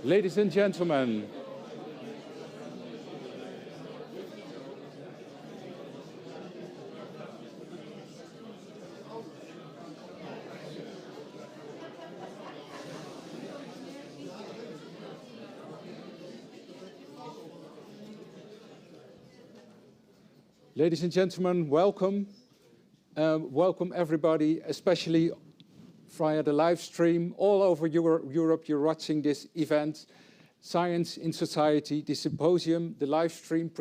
Ladies and gentlemen, welcome. Welcome everybody, especially via the live stream. All over Europe, you're watching this event, Science in Society, the symposium, the live stream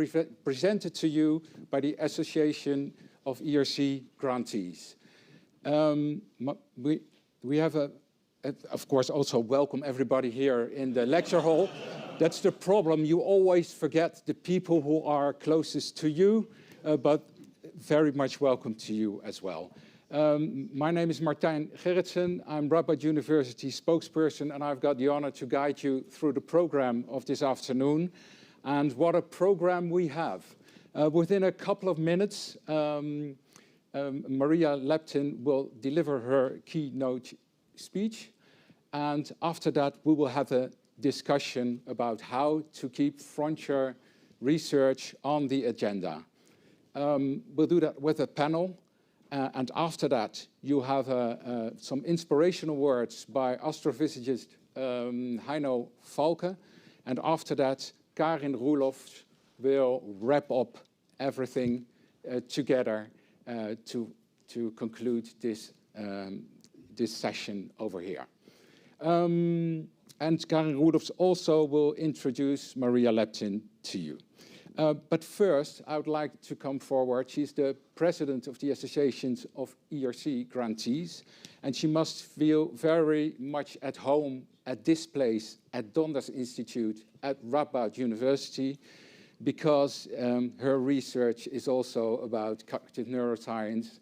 presented to you by the Association of ERC Grantees. We have of course, also welcome everybody here in the lecture hall. That's the problem. You always forget the people who are closest to you, but very much welcome to you as well. My name is Martijn Gerritsen. I'm Radboud University spokesperson, and I've got the honor to guide you through the program of this afternoon. And what a program we have. Within a couple of minutes, Maria Leptin will deliver her keynote speech. And after that, we will have a discussion about how to keep frontier research on the agenda. We'll do that with a panel. And after that, you have some inspirational words by astrophysicist Heino Falcke. And after that, Karin Roelofs will wrap up everything together to conclude this session over here. And Karin Roelofs also will introduce Maria Leptin to you. But first, I would like to come forward. She's the president of the Associations of ERC Grantees, and she must feel very much at home at this place, at Donders Institute at Radboud University, because her research is also about cognitive neuroscience.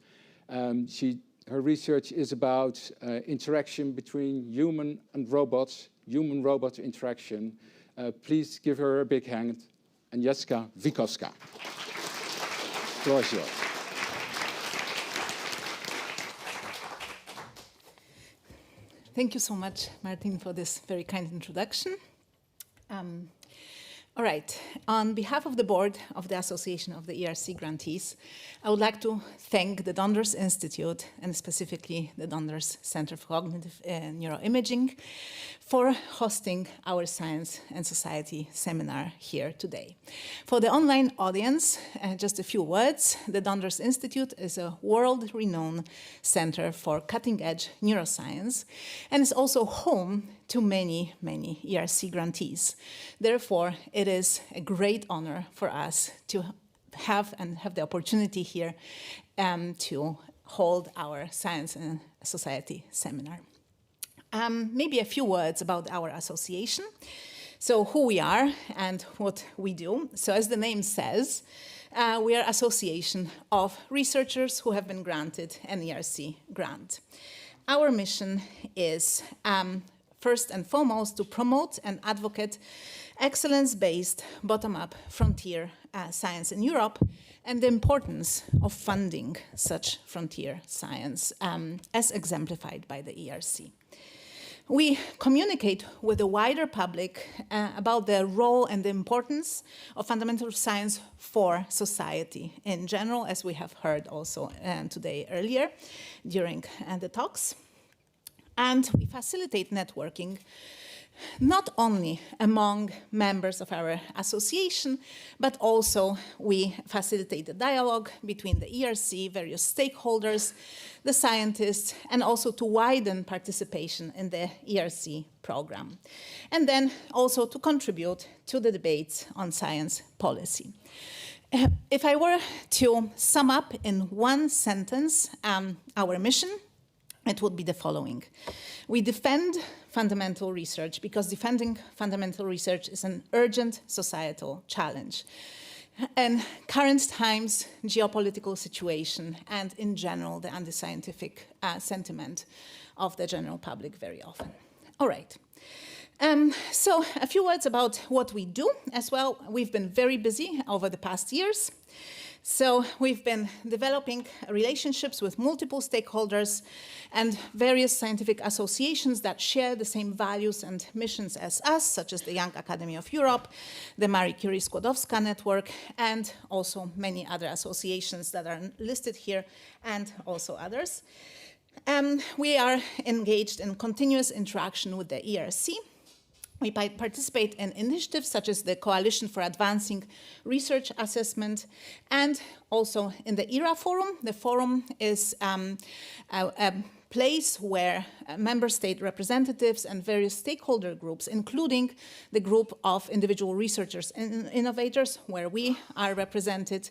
Her research is about interaction between human and robots, human-robot interaction. Please give her a big hand. Agnieszka, Wykowska. The floor is yours. Thank you so much, Martijn, for this very kind introduction. All right, on behalf of the board of the Association of the ERC Grantees, I would like to thank the Donders Institute and specifically the Donders Center for Cognitive Neuroimaging for hosting our Science and Society Seminar here today. For the online audience, just a few words. The Donders Institute is a world-renowned center for cutting-edge neuroscience and is also home to many, many ERC grantees. Therefore, it is a great honor for us to have the opportunity here to hold our Science and Society Seminar. Maybe a few words about our association. So who we are and what we do. So as the name says, we are an association of researchers who have been granted an ERC grant. Our mission is first and foremost to promote and advocate excellence-based bottom-up frontier science in Europe and the importance of funding such frontier science as exemplified by the ERC. We communicate with the wider public about the role and the importance of fundamental science for society in general, as we have heard also today earlier during the talks. And we facilitate networking not only among members of our association, but also we facilitate the dialogue between the ERC, various stakeholders, the scientists, and also to widen participation in the ERC program. And then also to contribute to the debates on science policy. If I were to sum up in one sentence our mission, it would be the following. We defend fundamental research because defending fundamental research is an urgent societal challenge. And current times, geopolitical situation, and in general, the anti-scientific sentiment of the general public very often. All right. So a few words about what we do as well. We've been very busy over the past years. So we've been developing relationships with multiple stakeholders and various scientific associations that share the same values and missions as us, such as the Young Academy of Europe, the Marie Curie Skłodowska Network, and also many other associations that are listed here, and also others. We are engaged in continuous interaction with the ERC. We participate in initiatives such as the Coalition for Advancing Research Assessment, and also in the ERA Forum. The forum is a place where member state representatives and various stakeholder groups, including the group of individual researchers and innovators, where we are represented,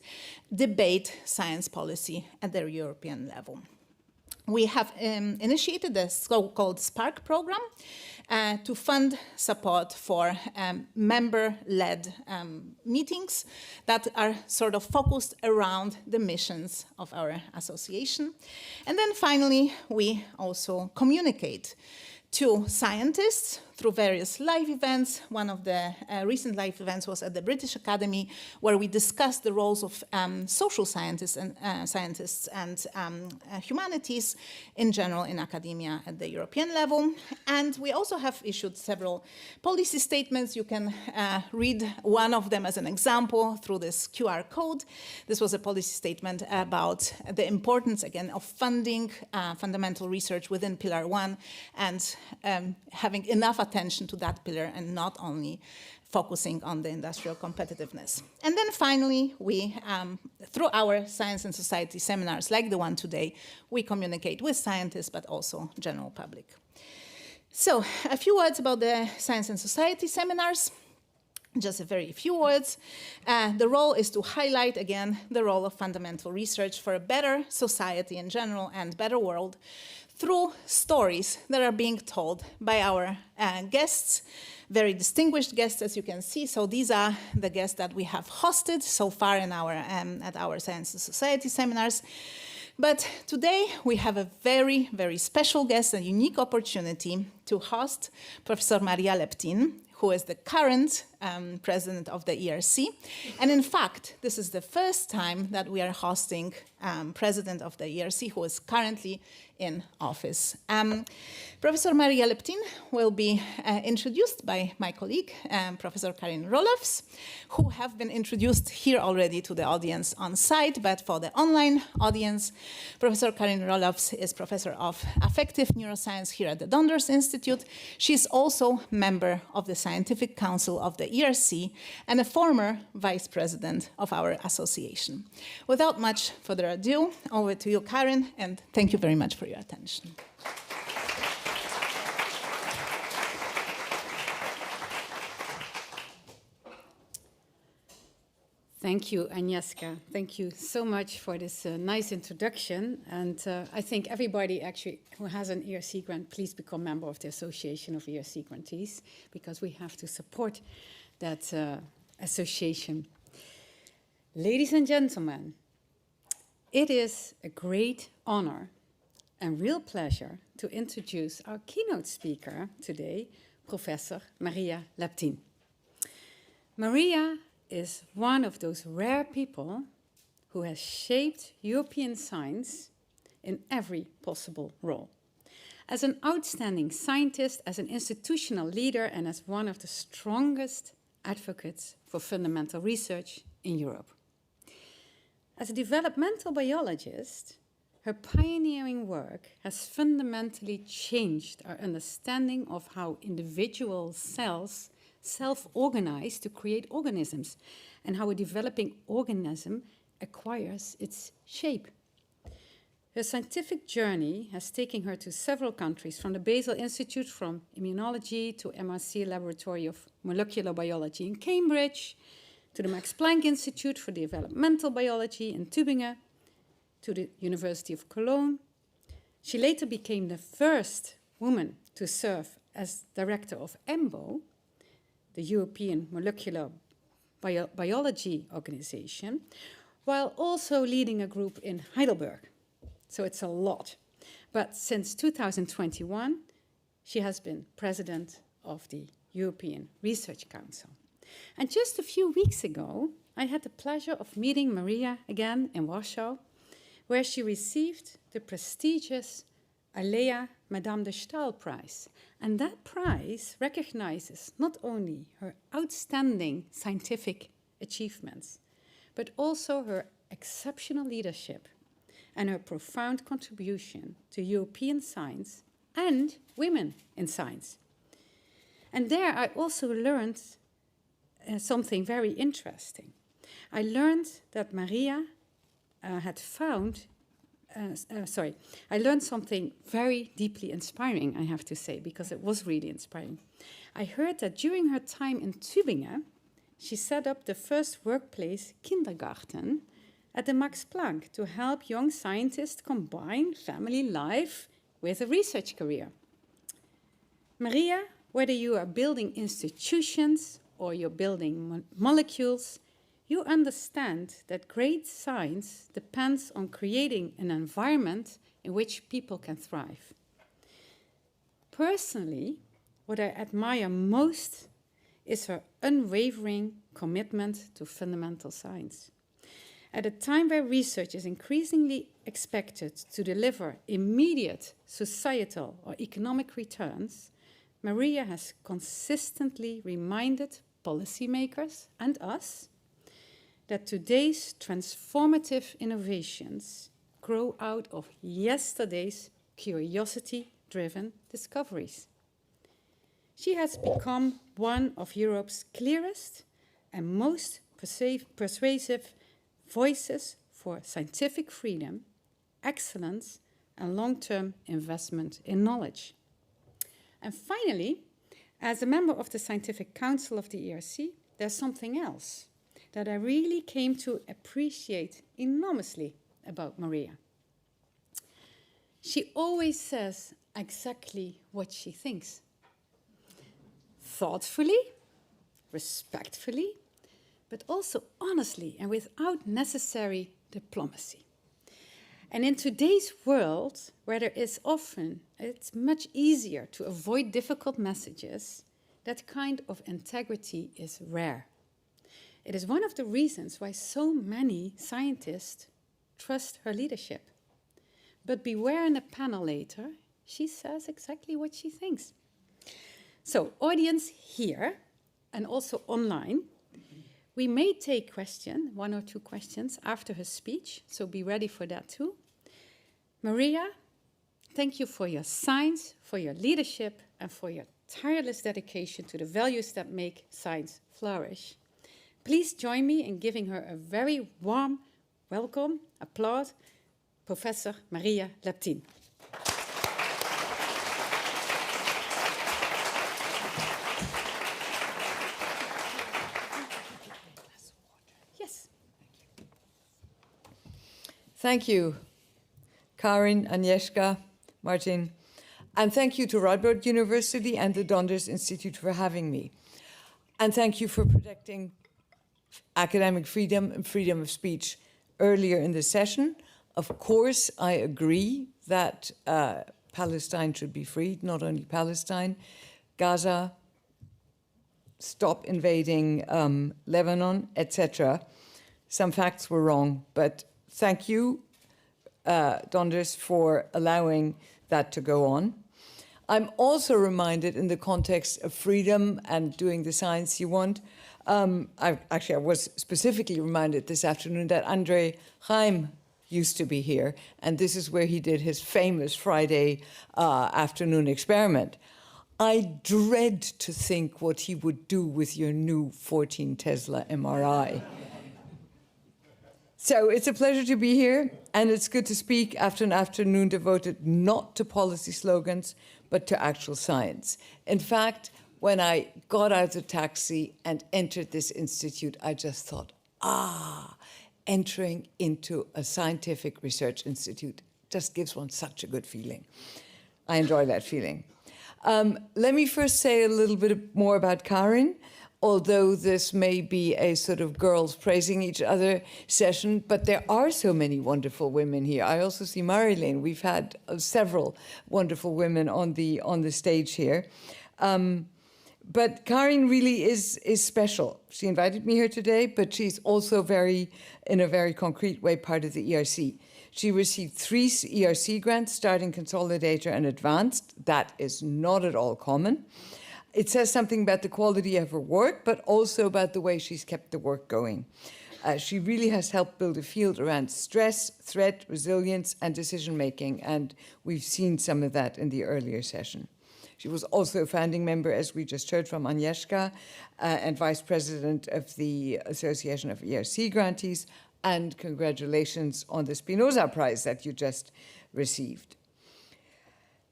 debate science policy at the European level. We have initiated the so-called SPARK program to fund support for member-led meetings that are sort of focused around the missions of our association. And then finally, we also communicate to scientists through various live events. One of the recent live events was at the British Academy, where we discussed the roles of social scientists and humanities in general in academia at the European level. And we also have issued several policy statements. You can read one of them as an example through this QR code. This was a policy statement about the importance, again, of funding fundamental research within Pillar 1 and having enough attention to that pillar and not only focusing on the industrial competitiveness. And then finally, we, through our science and society seminars like the one today, we communicate with scientists, but also general public. So a few words about the science and society seminars. Just a very few words. The role is to highlight, again, the role of fundamental research for a better society in general and better world through stories that are being told by our guests, very distinguished guests, as you can see. So these are the guests that we have hosted so far in our, at our Science and Society seminars. But today we have a very, very special guest, a unique opportunity to host Professor Maria Leptin, who is the current president of the ERC. And in fact, this is the first time that we are hosting president of the ERC who is currently in office. Professor Maria Leptin will be introduced by my colleague, Professor Karin Roelofs, who have been introduced here already to the audience on site, but for the online audience, Professor Karin Roelofs is Professor of Affective Neuroscience here at the Donders Institute. She's also member of the Scientific Council of the ERC and a former vice president of our association. Without much further ado, over to you, Karin, and thank you very much for your attention. Thank you, Agnieszka. Thank you so much for this nice introduction. And I think everybody actually who has an ERC grant, please become member of the Association of ERC Grantees, because we have to support that association. Ladies and gentlemen, it is a great honor and real pleasure to introduce our keynote speaker today, Professor Maria Leptin. Maria is one of those rare people who has shaped European science in every possible role. As an outstanding scientist, as an institutional leader, and as one of the strongest advocates for fundamental research in Europe. As a developmental biologist, her pioneering work has fundamentally changed our understanding of how individual cells self-organize to create organisms, and how a developing organism acquires its shape. Her scientific journey has taken her to several countries, from the Basel Institute for Immunology to MRC Laboratory of Molecular Biology in Cambridge, to the Max Planck Institute for Developmental Biology in Tübingen, to the University of Cologne. She later became the first woman to serve as director of EMBO, the European Molecular Biology Organization, while also leading a group in Heidelberg. So it's a lot. But since 2021, she has been president of the European Research Council. And just a few weeks ago, I had the pleasure of meeting Maria again in Warsaw, where she received the prestigious Alea Madame de Stael Prize. And that prize recognizes not only her outstanding scientific achievements, but also her exceptional leadership and her profound contribution to European science and women in science. And there I also learned something very interesting. I learned that Maria I learned something very deeply inspiring, I have to say, because it was really inspiring. I heard that during her time in Tübingen, she set up the first workplace kindergarten at the Max Planck to help young scientists combine family life with a research career. Maria, whether you are building institutions or you're building molecules, you understand that great science depends on creating an environment in which people can thrive. Personally, what I admire most is her unwavering commitment to fundamental science. At a time where research is increasingly expected to deliver immediate societal or economic returns, Maria has consistently reminded policymakers and us that today's transformative innovations grow out of yesterday's curiosity-driven discoveries. She has become one of Europe's clearest and most persuasive voices for scientific freedom, excellence, and long-term investment in knowledge. And finally, as a member of the Scientific Council of the ERC, there's something else that I really came to appreciate enormously about Maria. She always says exactly what she thinks. Thoughtfully, respectfully, but also honestly and without necessary diplomacy. And in today's world, where there is often, it's much easier to avoid difficult messages, that kind of integrity is rare. It is one of the reasons why so many scientists trust her leadership. But beware in the panel later, she says exactly what she thinks. So, audience here and also online, we may take one or two questions after her speech, so be ready for that too. Maria, thank you for your science, for your leadership, and for your tireless dedication to the values that make science flourish. Please join me in giving her a very warm welcome, applause, Professor Maria Leptin. Yes. Thank you, Karin, Agnieszka, Martijn, and thank you to Radboud University and the Donders Institute for having me. And thank you for protecting academic freedom and freedom of speech earlier in the session. Of course, I agree that Palestine should be freed, not only Palestine, Gaza, stop invading Lebanon, etc. Some facts were wrong, but thank you, Donders, for allowing that to go on. I'm also reminded in the context of freedom and doing the science you want, I was specifically reminded this afternoon that André Heim used to be here, and this is where he did his famous Friday afternoon experiment. I dread to think what he would do with your new 14 Tesla MRI. So it's a pleasure to be here, and it's good to speak after an afternoon devoted not to policy slogans, but to actual science. In fact, when I got out of the taxi and entered this institute, I just thought, entering into a scientific research institute just gives one such a good feeling. I enjoy that feeling. Let me first say a little bit more about Karin, although this may be a sort of girls praising each other session, but there are so many wonderful women here. I also see Marilyn. We've had several wonderful women on the stage here. But Karin really is special. She invited me here today, but she's also in a very concrete way, part of the ERC. She received 3 ERC grants, starting, consolidator, and advanced. That is not at all common. It says something about the quality of her work, but also about the way she's kept the work going. She really has helped build a field around stress, threat, resilience, and decision-making, and we've seen some of that in the earlier session. She was also a founding member, as we just heard from Agnieszka, and vice president of the Association of ERC Grantees, and congratulations on the Spinoza Prize that you just received.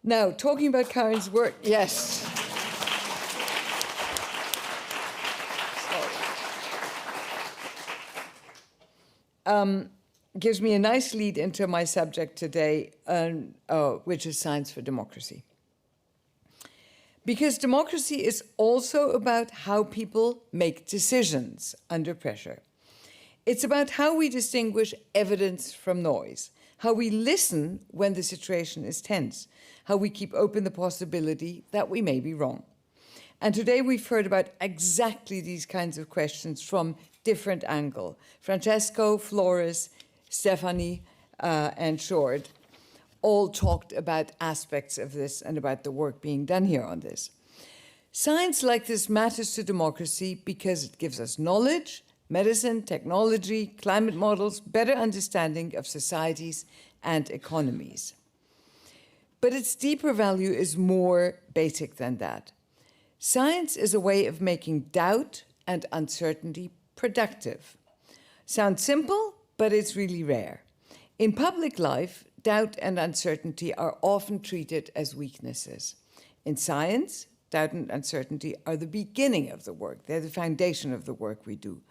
Now, talking about Karin's work, yes. Gives me a nice lead into my subject today, which is science for democracy. Because democracy is also about how people make decisions under pressure. It's about how we distinguish evidence from noise, how we listen when the situation is tense, how we keep open the possibility that we may be wrong. And today we've heard about exactly these kinds of questions from different angles. Francesco, Flores, Stephanie, and Shord all talked about aspects of this and about the work being done here on this. Science like this matters to democracy because it gives us knowledge, medicine, technology, climate models, better understanding of societies and economies. But its deeper value is more basic than that. Science is a way of making doubt and uncertainty productive. Sounds simple, but it's really rare. In public life, doubt and uncertainty are often treated as weaknesses. In science, doubt and uncertainty are the beginning of the work. They're the foundation of the work we do.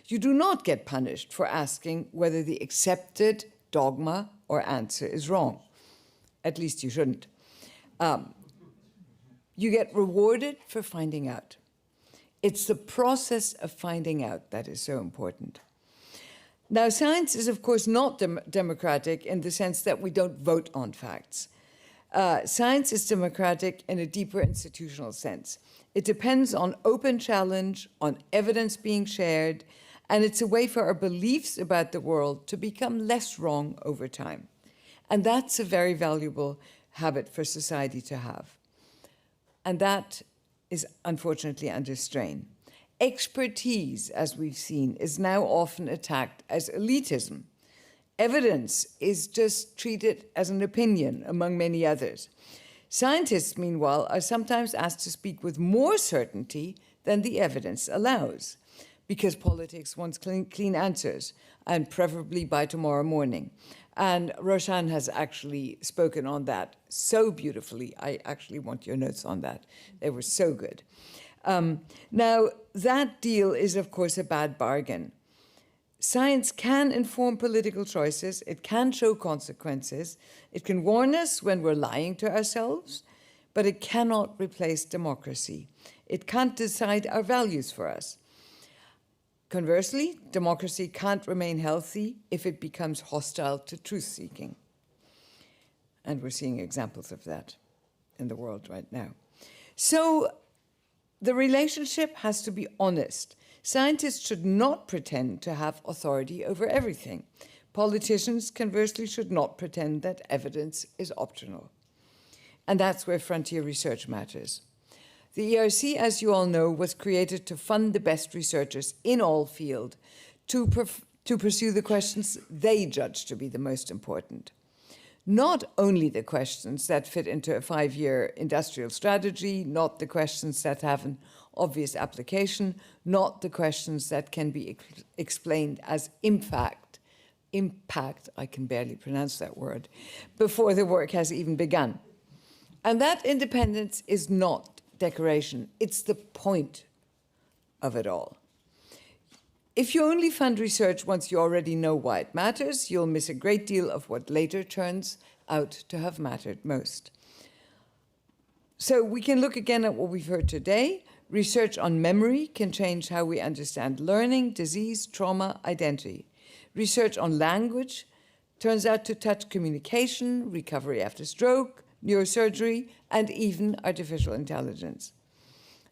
You do not get punished for asking whether the accepted dogma or answer is wrong. At least you shouldn't. You get rewarded for finding out. It's the process of finding out that is so important. Now, science is, of course, not democratic in the sense that we don't vote on facts. Science is democratic in a deeper institutional sense. It depends on open challenge, on evidence being shared, and it's a way for our beliefs about the world to become less wrong over time. And that's a very valuable habit for society to have. And that is unfortunately under strain. Expertise, as we've seen, is now often attacked as elitism. Evidence is just treated as an opinion among many others. Scientists, meanwhile, are sometimes asked to speak with more certainty than the evidence allows, because politics wants clean answers, and preferably by tomorrow morning. And Roshan has actually spoken on that so beautifully. I actually want your notes on that. They were so good. Now, that deal is, of course, a bad bargain. Science can inform political choices. It can show consequences. It can warn us when we're lying to ourselves, but it cannot replace democracy. It can't decide our values for us. Conversely, democracy can't remain healthy if it becomes hostile to truth-seeking. And we're seeing examples of that in the world right now. So the relationship has to be honest. Scientists should not pretend to have authority over everything. Politicians, conversely, should not pretend that evidence is optional. And that's where frontier research matters. The ERC, as you all know, was created to fund the best researchers in all fields to pursue the questions they judge to be the most important. Not only the questions that fit into a 5-year industrial strategy, not the questions that have an obvious application, not the questions that can be explained as impact, I can barely pronounce that word, before the work has even begun. And that independence is not decoration, it's the point of it all. If you only fund research once you already know why it matters, you'll miss a great deal of what later turns out to have mattered most. So we can look again at what we've heard today. Research on memory can change how we understand learning, disease, trauma, identity. Research on language turns out to touch communication, recovery after stroke, neurosurgery, and even artificial intelligence.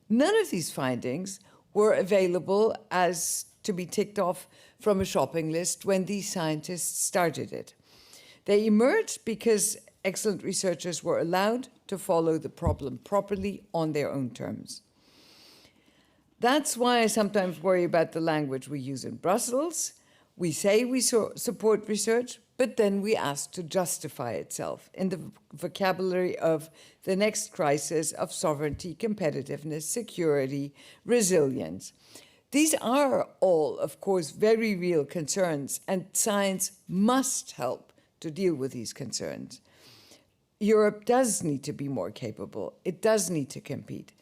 None of these findings were available as to be ticked off from a shopping list when these scientists started it. They emerged because excellent researchers were allowed to follow the problem properly on their own terms. That's why I sometimes worry about the language we use in Brussels. We say we support research, but then we ask to justify itself in the vocabulary of the next crisis of sovereignty, competitiveness, security, resilience. These are all, of course, very real concerns, and science must help to deal with these concerns. Europe does need to be more capable. It does need to compete.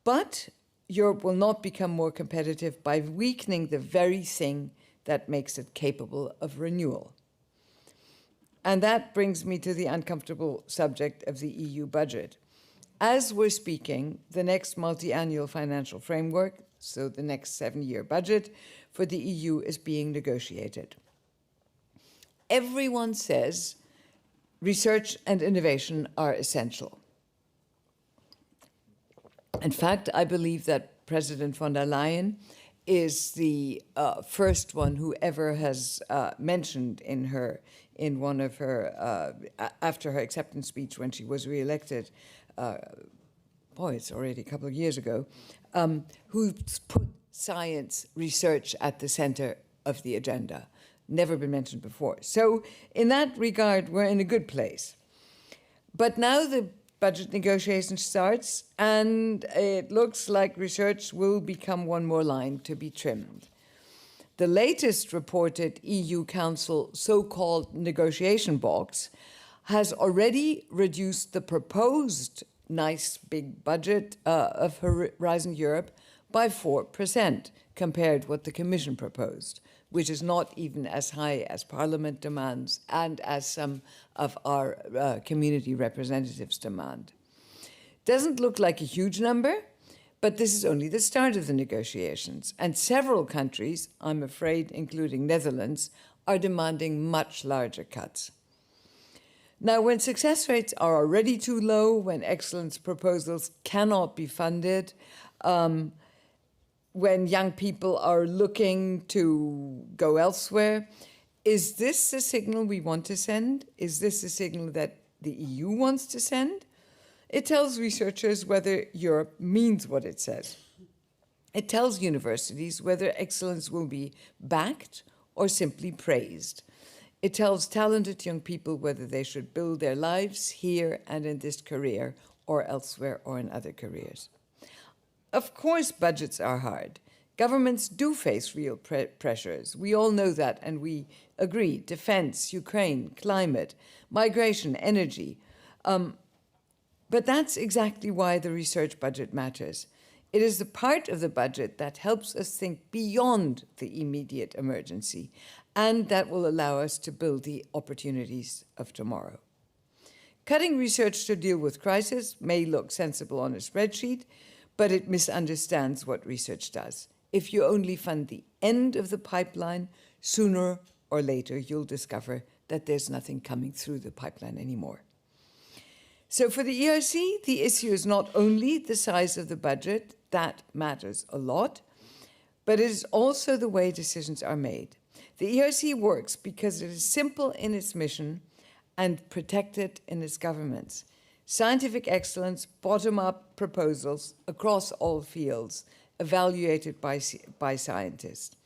But Europe will not become more competitive by weakening the very thing that makes it capable of renewal. And that brings me to the uncomfortable subject of the EU budget. As we're speaking, the next multi-annual financial framework, so the next 7-year budget for the EU, is being negotiated. Everyone says research and innovation are essential. In fact, I believe that President von der Leyen is the first one who ever has mentioned in one of her, after her acceptance speech when she was re-elected, it's already a couple of years ago, who's put science research at the center of the agenda. Never been mentioned before. So in that regard, we're in a good place. But now the budget negotiation starts, and it looks like research will become one more line to be trimmed. The latest reported EU Council so-called negotiation box has already reduced the proposed nice big budget of Horizon Europe by 4% compared to what the Commission proposed, which is not even as high as Parliament demands and as some of our community representatives demand. Doesn't look like a huge number, but this is only the start of the negotiations. And several countries, I'm afraid, including Netherlands, are demanding much larger cuts. Now, when success rates are already too low, when excellence proposals cannot be funded, when young people are looking to go elsewhere, is this the signal we want to send? Is this the signal that the EU wants to send? It tells researchers whether Europe means what it says. It tells universities whether excellence will be backed or simply praised. It tells talented young people whether they should build their lives here and in this career or elsewhere or in other careers. Of course, budgets are hard. Governments do face real pressures. We all know that, and we agree. Defense, Ukraine, climate, migration, energy. But that's exactly why the research budget matters. It is the part of the budget that helps us think beyond the immediate emergency, and that will allow us to build the opportunities of tomorrow. Cutting research to deal with crisis may look sensible on a spreadsheet, but it misunderstands what research does. If you only fund the end of the pipeline, sooner or later you'll discover that there's nothing coming through the pipeline anymore. So for the ERC, the issue is not only the size of the budget, that matters a lot, but it is also the way decisions are made. The ERC works because it is simple in its mission and protected in its governance. Scientific excellence, bottom-up proposals across all fields, evaluated by scientists,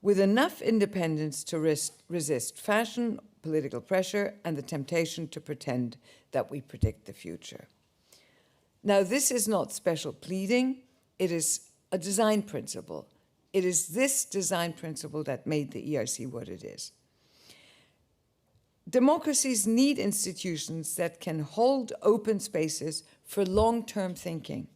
with enough independence to resist fashion, political pressure, and the temptation to pretend that we predict the future. Now, this is not special pleading, it is a design principle. It is this design principle that made the ERC what it is. Democracies need institutions that can hold open spaces for long-term thinking.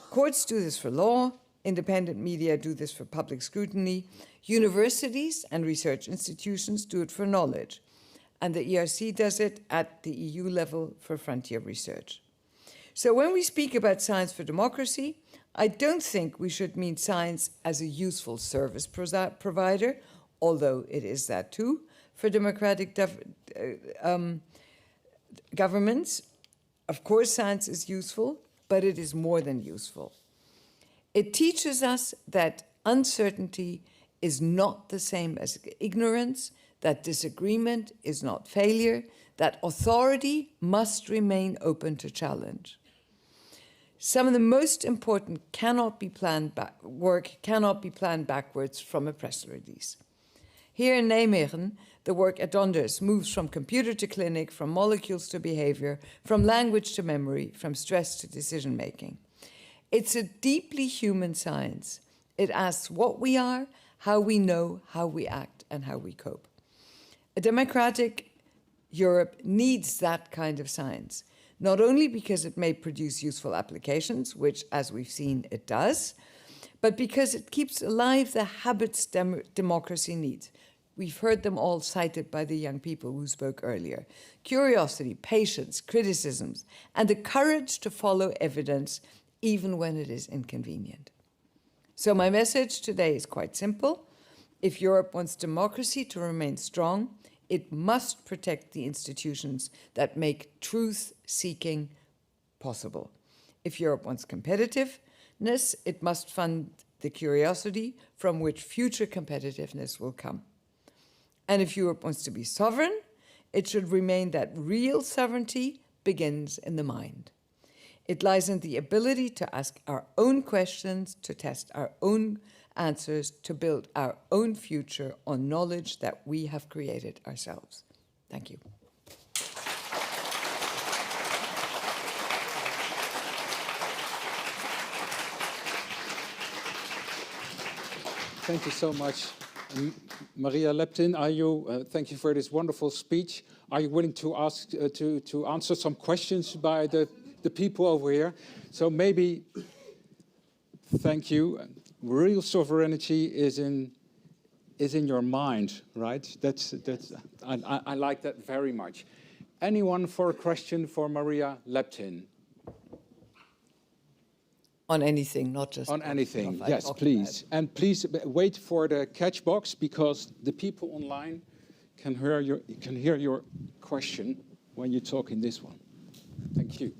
Courts do this for law, independent media do this for public scrutiny, universities and research institutions do it for knowledge, and the ERC does it at the EU level for frontier research. So when we speak about science for democracy, I don't think we should mean science as a useful service provider, although it is that too, for democratic governments. Of course, science is useful, but it is more than useful. It teaches us that uncertainty is not the same as ignorance, that disagreement is not failure, that authority must remain open to challenge. Some of the most important work cannot be planned backwards from a press release. Here in Nijmegen, the work at Donders moves from computer to clinic, from molecules to behavior, from language to memory, from stress to decision-making. It's a deeply human science. It asks what we are, how we know, how we act, and how we cope. A democratic Europe needs that kind of science, not only because it may produce useful applications, which, as we've seen, it does, but because it keeps alive the habits democracy needs. We've heard them all cited by the young people who spoke earlier. Curiosity, patience, criticisms, and the courage to follow evidence even when it is inconvenient. So my message today is quite simple. If Europe wants democracy to remain strong, it must protect the institutions that make truth-seeking possible. If Europe wants competitiveness, it must fund the curiosity from which future competitiveness will come. And if Europe wants to be sovereign, it should remain that real sovereignty begins in the mind. It lies in the ability to ask our own questions, to test our own answers, to build our own future on knowledge that we have created ourselves. Thank you. Thank you so much. Maria Leptin, are you, thank you for this wonderful speech. Are you willing to ask to answer some questions by the people over here? So maybe, thank you. Real sovereignty is in your mind, right? I like that very much. Anyone for a question for Maria Leptin? On anything, not just on anything. Yes, please. And please wait for the catch box, because the people online can hear your question when you talk in this one. Thank you.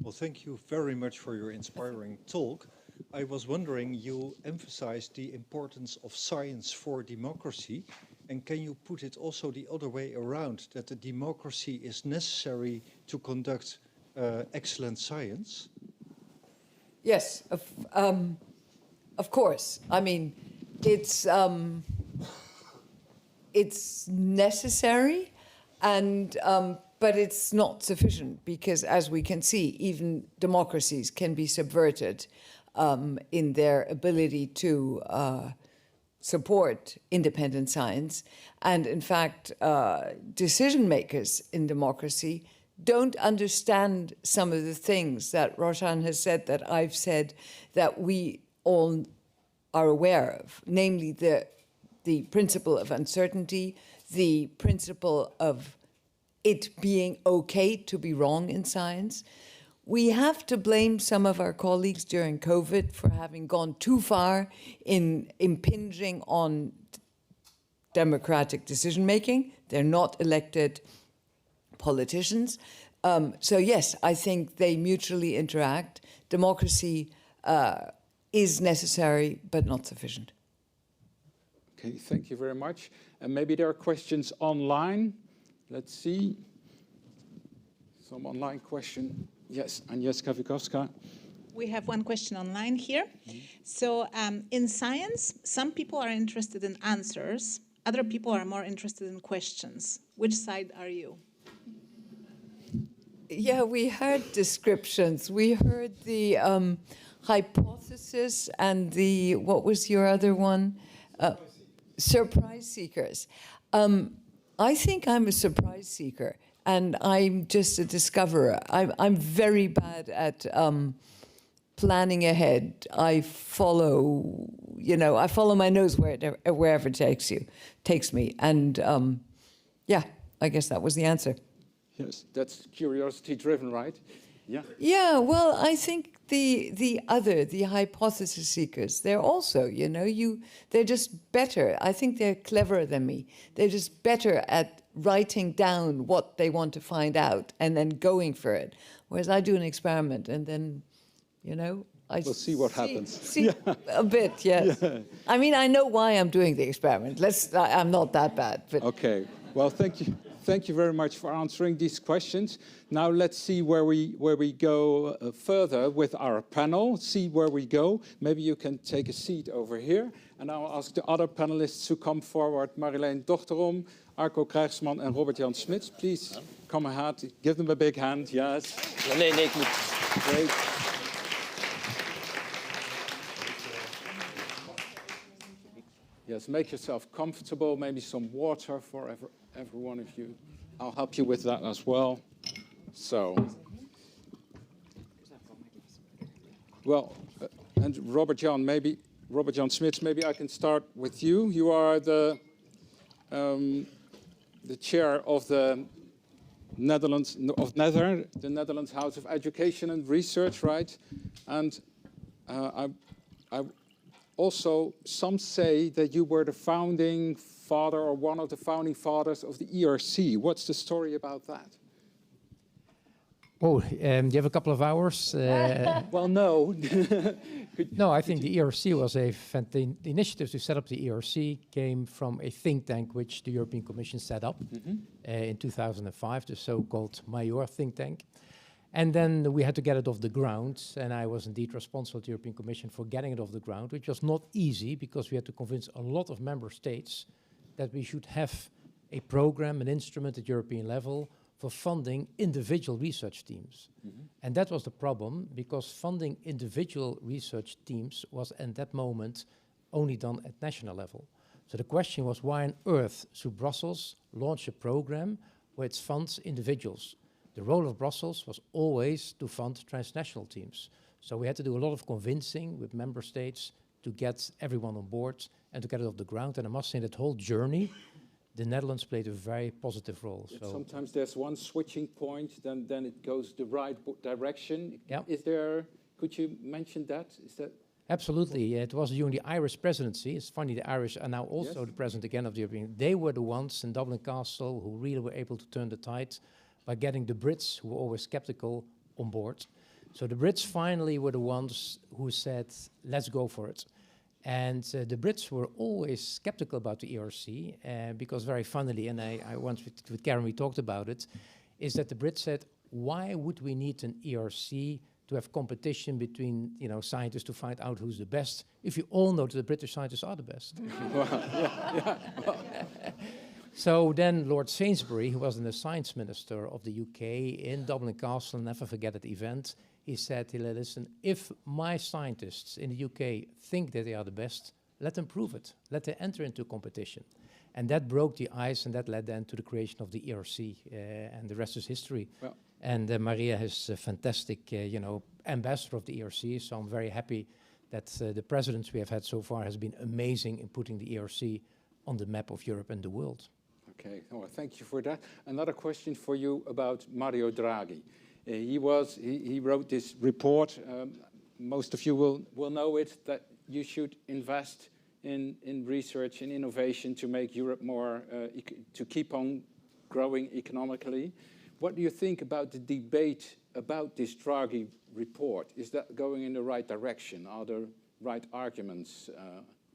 Well, thank you very much for your inspiring talk. I was wondering, you emphasized the importance of science for democracy. And can you put it also the other way around, that the democracy is necessary to conduct excellent science? Yes, of course. I mean, it's necessary, and but it's not sufficient, because, as we can see, even democracies can be subverted in their ability to support independent science. And in fact, decision makers in democracy don't understand some of the things that Roshan has said, that I've said, that we all are aware of, namely the principle of uncertainty, the principle of it being okay to be wrong in science. We have to blame some of our colleagues during COVID for having gone too far in impinging on democratic decision-making. They're not elected politicians. So yes, I think they mutually interact. Democracy is necessary, but not sufficient. Okay, thank you very much. And maybe there are questions online. Let's see. Some online question. Yes, Agnieszka Wykowska. We have one question online here. So in science, some people are interested in answers. Other people are more interested in questions. Which side are you? Yeah, we heard descriptions. We heard the hypothesis and the, what was your other one? Surprise seekers. I think I'm a surprise seeker, and I'm just a discoverer. I'm very bad at planning ahead. I follow my nose wherever it takes me. And yeah, I guess that was the answer. Yes, that's curiosity driven, right? Yeah. Yeah, well, I think the hypothesis seekers, they're also, they're just better. I think they're cleverer than me. They're just better at writing down what they want to find out and then going for it. Whereas I do an experiment and then, you know, We'll see what happens. See a bit, yes. Yeah. I mean, I know why I'm doing the experiment. I'm not that bad. But Okay. Well, thank you. Thank you very much for answering these questions. Now let's see where we go further with our panel. See where we go. Maybe you can take a seat over here, and I'll ask the other panelists to come forward. Marjolein Dochterom, Arco Krijgsman, and Robert-Jan Smits. Please come ahead. Give them a big hand. Yes. Nee, ik moet. Great. Yes, make yourself comfortable. Maybe some water for every one of you. I'll help you with that as well. So, well, and Robert-Jan Smits, maybe I can start with you. You are the chair of the Netherlands House of Education and Research, right? And I also, some say that you were the founding father or one of the founding fathers of the ERC. What's the story about that? Oh, do you have a couple of hours? Well, no. No, I think the ERC was the initiative to set up the ERC came from a think tank which the European Commission set up in 2005, the so-called Major think tank. And then we had to get it off the ground, and I was indeed responsible to the European Commission for getting it off the ground, which was not easy because we had to convince a lot of member states that we should have a program, an instrument at European level for funding individual research teams. And that was the problem, because funding individual research teams was at that moment only done at national level. So the question was, why on earth should Brussels launch a program where it funds individuals? The role of Brussels was always to fund transnational teams. So we had to do a lot of convincing with member states to get everyone on board and to get it off the ground. And I must say that whole journey, the Netherlands played a very positive role. So sometimes there's one switching point, then it goes the right direction. Yep. Could you mention that? Is that? Absolutely. It was during the Irish presidency. It's funny, the Irish are now also the president again of the European. They were the ones in Dublin Castle who really were able to turn the tide by getting the Brits, who were always skeptical, on board. So the Brits finally were the ones who said, let's go for it. And the Brits were always skeptical about the ERC, because very funnily, and I once with Karin we talked about it, is that the Brits said, why would we need an ERC to have competition between scientists to find out who's the best, if you all know that the British scientists are the best? So then Lord Sainsbury, who was the science minister of the UK in Dublin Castle, never forget that event, he said, listen, if my scientists in the UK think that they are the best, let them prove it. Let them enter into competition. And that broke the ice, and that led then to the creation of the ERC, and the rest is history. Well, and Maria is a fantastic, ambassador of the ERC, so I'm very happy that the presidents we have had so far has been amazing in putting the ERC on the map of Europe and the world. Okay, well, thank you for that. Another question for you about Mario Draghi. He wrote this report. Most of you will know it, that you should invest in research and innovation to make Europe more, to keep on growing economically. What do you think about the debate about this Draghi report? Is that going in the right direction? Are there right arguments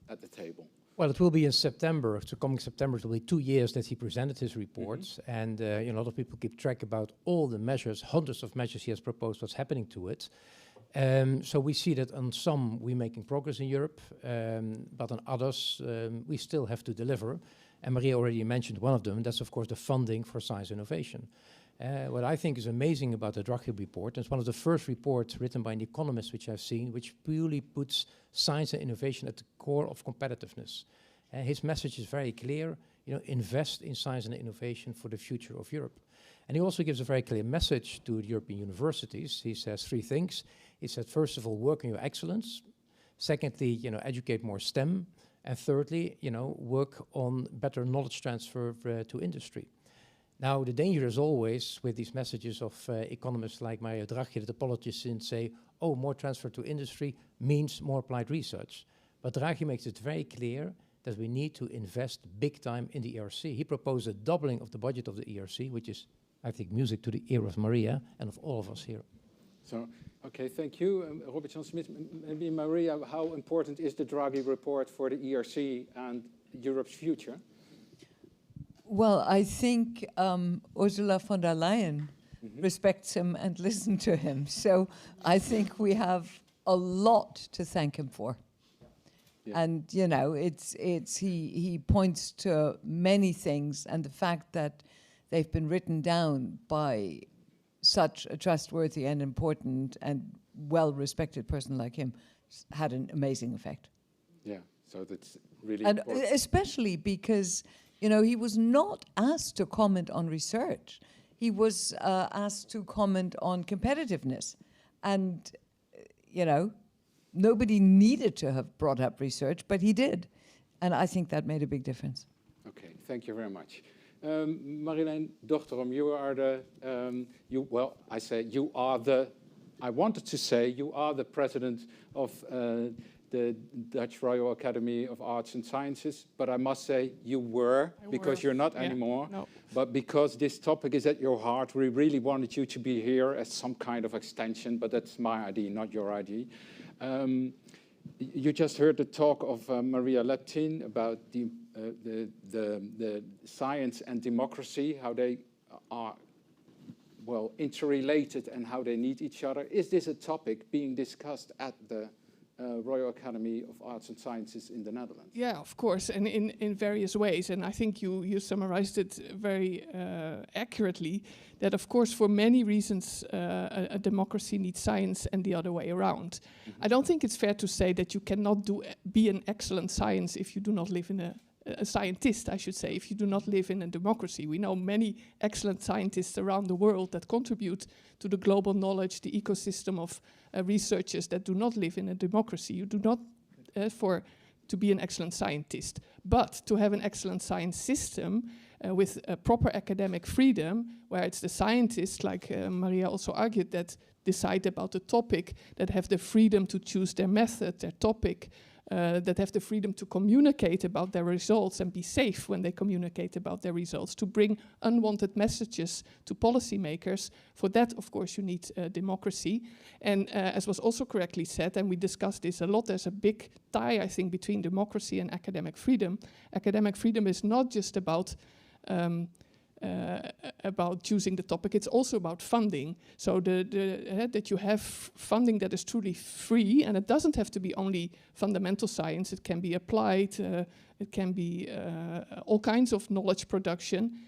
at the table? Well, it will be in September. So coming September, it will be 2 years that he presented his reports. And a lot of people keep track about all the measures, hundreds of measures he has proposed, what's happening to it. So we see that on some we're making progress in Europe, but on others we still have to deliver. And Maria already mentioned one of them, and that's of course the funding for science innovation. What I think is amazing about the Draghi report, and it's one of the first reports written by an economist which I've seen, which purely puts science and innovation at the core of competitiveness. His message is very clear, invest in science and innovation for the future of Europe. And he also gives a very clear message to the European universities. He says 3 things. He said, first of all, work on your excellence. Secondly, educate more STEM. And thirdly, work on better knowledge transfer to industry. Now, the danger is always with these messages of economists like Mario Draghi, that the politicians say, oh, more transfer to industry means more applied research. But Draghi makes it very clear that we need to invest big time in the ERC. He proposed a doubling of the budget of the ERC, which is, I think, music to the ear of Maria and of all of us here. So, okay, thank you. Robert Jan Smith, maybe Maria, how important is the Draghi report for the ERC and Europe's future? Well, I think Ursula von der Leyen respects him and listens to him. So I think we have a lot to thank him for. Yeah. And, you know, he points to many things, and the fact that they've been written down by such a trustworthy and important and well-respected person like him had an amazing effect. Yeah, so that's really and important. Especially because, you know, he was not asked to comment on research. He was asked to comment on competitiveness. And, you know, nobody needed to have brought up research, but he did. And I think that made a big difference. Okay, thank you very much. Marjolein Dochterom, you are the, I wanted to say you are the president of the Dutch Royal Academy of Arts and Sciences, but I must say you were, because you're not anymore. No. But because this topic is at your heart, we really wanted you to be here as some kind of extension, but that's my idea, not your idea. You just heard the talk of Maria Leptin about the science and democracy, how they are, well, interrelated and how they need each other. Is this a topic being discussed at the Royal Academy of Arts and Sciences in the Netherlands? Yeah, of course, and in various ways. And I think you summarized it very accurately, that of course for many reasons a democracy needs science and the other way around. Mm-hmm. I don't think it's fair to say that you cannot be an excellent science if you do not live in a scientist, I should say, if you do not live in a democracy. We know many excellent scientists around the world that contribute to the global knowledge, the ecosystem of researchers that do not live in a democracy. You do not, to be an excellent scientist. But to have an excellent science system with proper academic freedom, where it's the scientists, like Maria also argued, that decide about the topic, that have the freedom to choose their method, their topic, that have the freedom to communicate about their results and be safe when they communicate about their results, to bring unwanted messages to policymakers. For that, of course, you need democracy. And as was also correctly said, and we discussed this a lot, there's a big tie, I think, between democracy and academic freedom. Academic freedom is not just about choosing the topic, it's also about funding. So that you have funding that is truly free, and it doesn't have to be only fundamental science, it can be applied, it can be all kinds of knowledge production.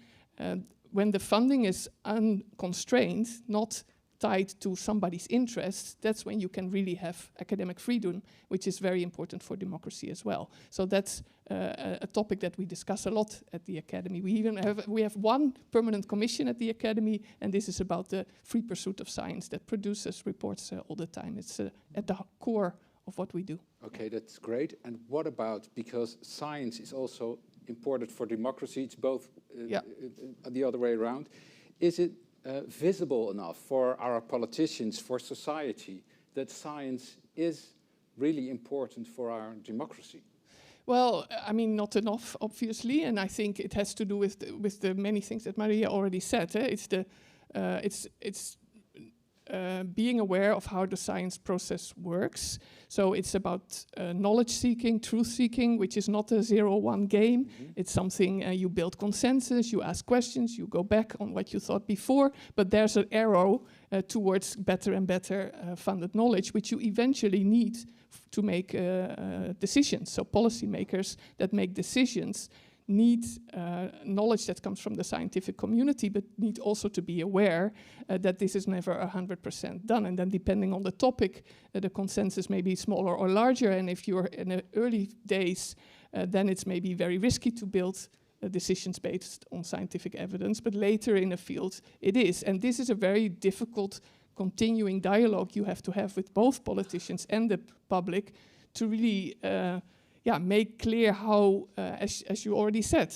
When the funding is unconstrained, not tied to somebody's interests, that's when you can really have academic freedom, which is very important for democracy as well. So that's a topic that we discuss a lot at the Academy. We have one permanent commission at the Academy, and this is about the free pursuit of science that produces reports all the time. It's at the core of what we do. Okay, that's great. And what about, because science is also important for democracy, it's both the other way around. Is it visible enough for our politicians, for society, that science is really important for our democracy? Well, I mean, not enough, obviously, and I think it has to do with the many things that Maria already said. It's being aware of how the science process works. So it's about knowledge seeking, truth seeking, which is not a 0-1 game. Mm-hmm. It's something you build consensus, you ask questions, you go back on what you thought before, but there's an arrow towards better and better funded knowledge, which you eventually need to make decisions. So policymakers that make decisions need knowledge that comes from the scientific community, but need also to be aware that this is never 100% done. And then depending on the topic, the consensus may be smaller or larger. And if you're in the early days, then it's maybe very risky to build decisions based on scientific evidence. But later in a field, it is. And this is a very difficult continuing dialogue you have to have with both politicians and the public to really make clear how, as you already said,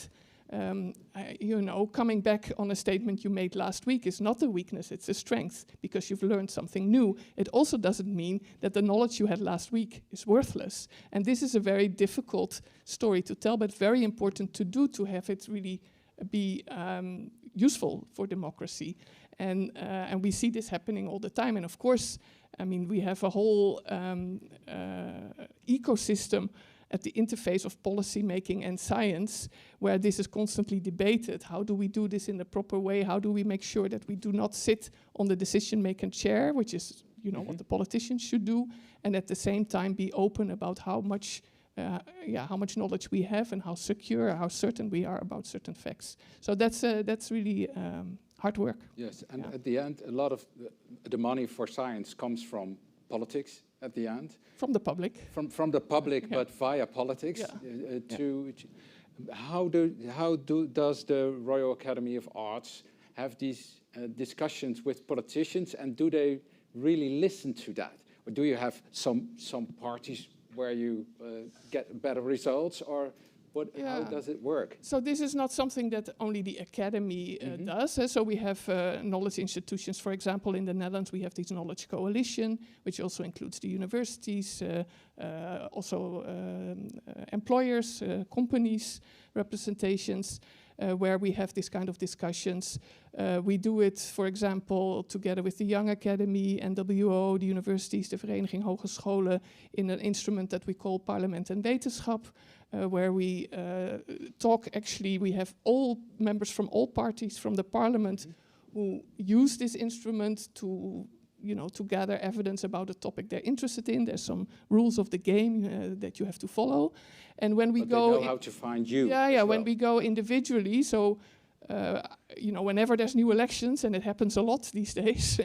coming back on a statement you made last week is not a weakness, it's a strength, because you've learned something new. It also doesn't mean that the knowledge you had last week is worthless. And this is a very difficult story to tell, but very important to do, to have it really be useful for democracy. And we see this happening all the time. And of course, I mean, we have a whole ecosystem at the interface of policy making and science, where this is constantly debated. How do we do this in the proper way? How do we make sure that we do not sit on the decision-making chair, which is, what the politicians should do, and at the same time be open about how much knowledge we have and how secure, how certain we are about certain facts. So that's really hard work. Yes, and at the end, a lot of the money for science comes from politics. At the end, from the public, from the public, but via politics. How does the Royal Academy of Arts have these discussions with politicians, and do they really listen to that, or do you have some parties where you get better results, or how does it work? So this is not something that only the academy does. So we have knowledge institutions. For example, in the Netherlands, we have this Knowledge Coalition, which also includes the universities, also employers, companies, representations, where we have this kind of discussions. We do it, for example, together with the Young Academy, NWO, the universities, de Vereniging Hogescholen, in an instrument that we call Parlement en Wetenschap, where we talk. Actually, we have all members from all parties from the parliament who use this instrument to gather evidence about a topic they're interested in. There's some rules of the game that you have to follow. And when we but go, they know how to find you. When we go individually, so whenever there's new elections, and it happens a lot these days,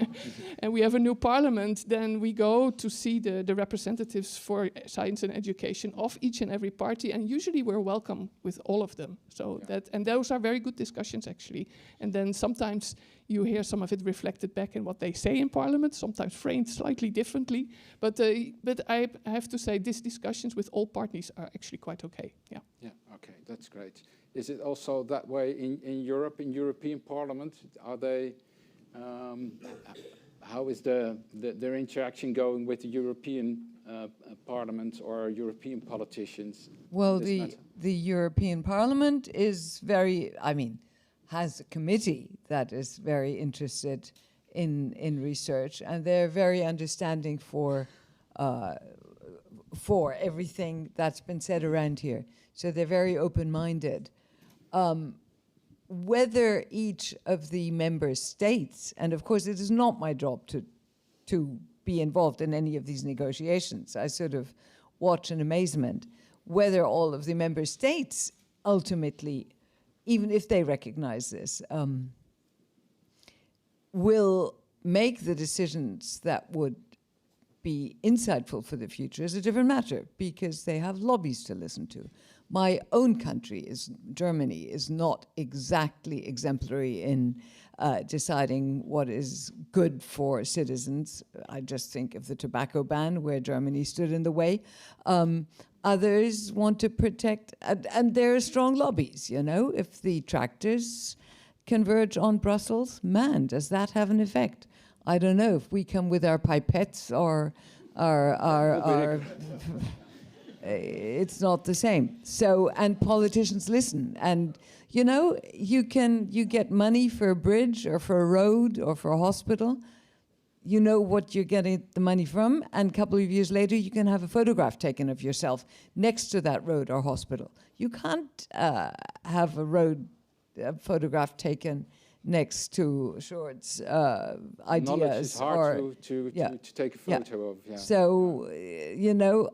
and we have a new parliament, then we go to see the representatives for science and education of each and every party, and usually we're welcome with all of them. So those are very good discussions, actually. And then sometimes you hear some of it reflected back in what they say in Parliament, sometimes framed slightly differently. But I have to say, these discussions with all parties are actually quite okay. Yeah, okay, that's great. Is it also that way in Europe, in European Parliament? Are they? How is their interaction going with the European Parliament or European politicians? Well, the European Parliament is has a committee that is very interested in research, and they're very understanding for everything that's been said around here. So they're very open-minded. Whether each of the member states, and of course it is not my job to be involved in any of these negotiations, I sort of watch in amazement, whether all of the member states ultimately, even if they recognize this, will make the decisions that would be insightful for the future is a different matter, because they have lobbies to listen to. My own country, Germany, is not exactly exemplary in deciding what is good for citizens. I just think of the tobacco ban, where Germany stood in the way. Others want to protect, and there are strong lobbies, If the tractors converge on Brussels, man, does that have an effect? I don't know. If we come with our pipettes or our it's not the same. So, and politicians listen, and you get money for a bridge or for a road or for a hospital. You know what you're getting the money from, and a couple of years later you can have a photograph taken of yourself next to that road or hospital. You can't have a photograph taken next to Short's ideas. Knowledge is hard to take a photo of. Yeah. So,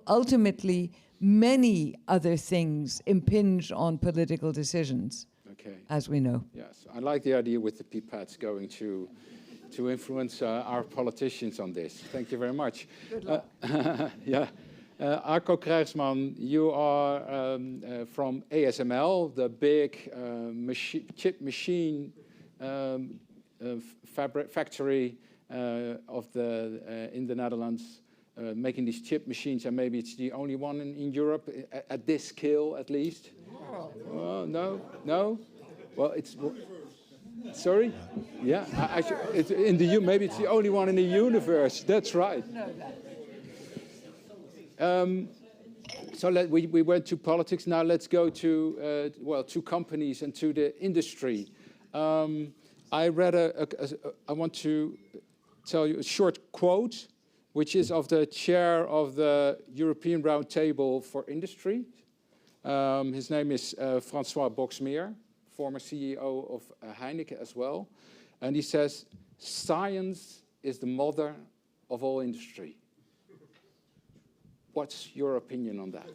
ultimately, many other things impinge on political decisions, as we know. Yes, I like the idea with the pipettes going to influence our politicians on this. Thank you very much. Good luck. Arco Krijgsman, you are from ASML, the big chip machine factory in the Netherlands. making these chip machines, and maybe it's the only one in Europe at this scale, at least. No. Well, it's. Sorry. Yeah. Maybe it's the only one in the universe. That's right. So we went to politics. Now let's go to to companies and to the industry. I read I want to tell you a short quote, which is of the chair of the European Roundtable for Industry. His name is François Boxmeer, former CEO of Heineken as well. And he says, "Science is the mother of all industry." What's your opinion on that?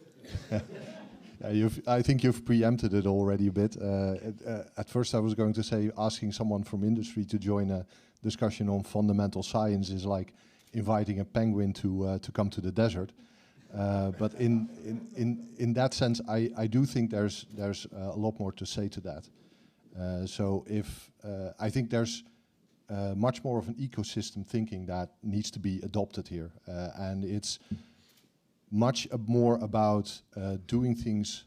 I think you've preempted it already a bit. At first I was going to say asking someone from industry to join a discussion on fundamental science is like inviting a penguin to come to the desert. But in that sense, I do think there's a lot more to say to that. So I think there's much more of an ecosystem thinking that needs to be adopted here. And it's much more about doing things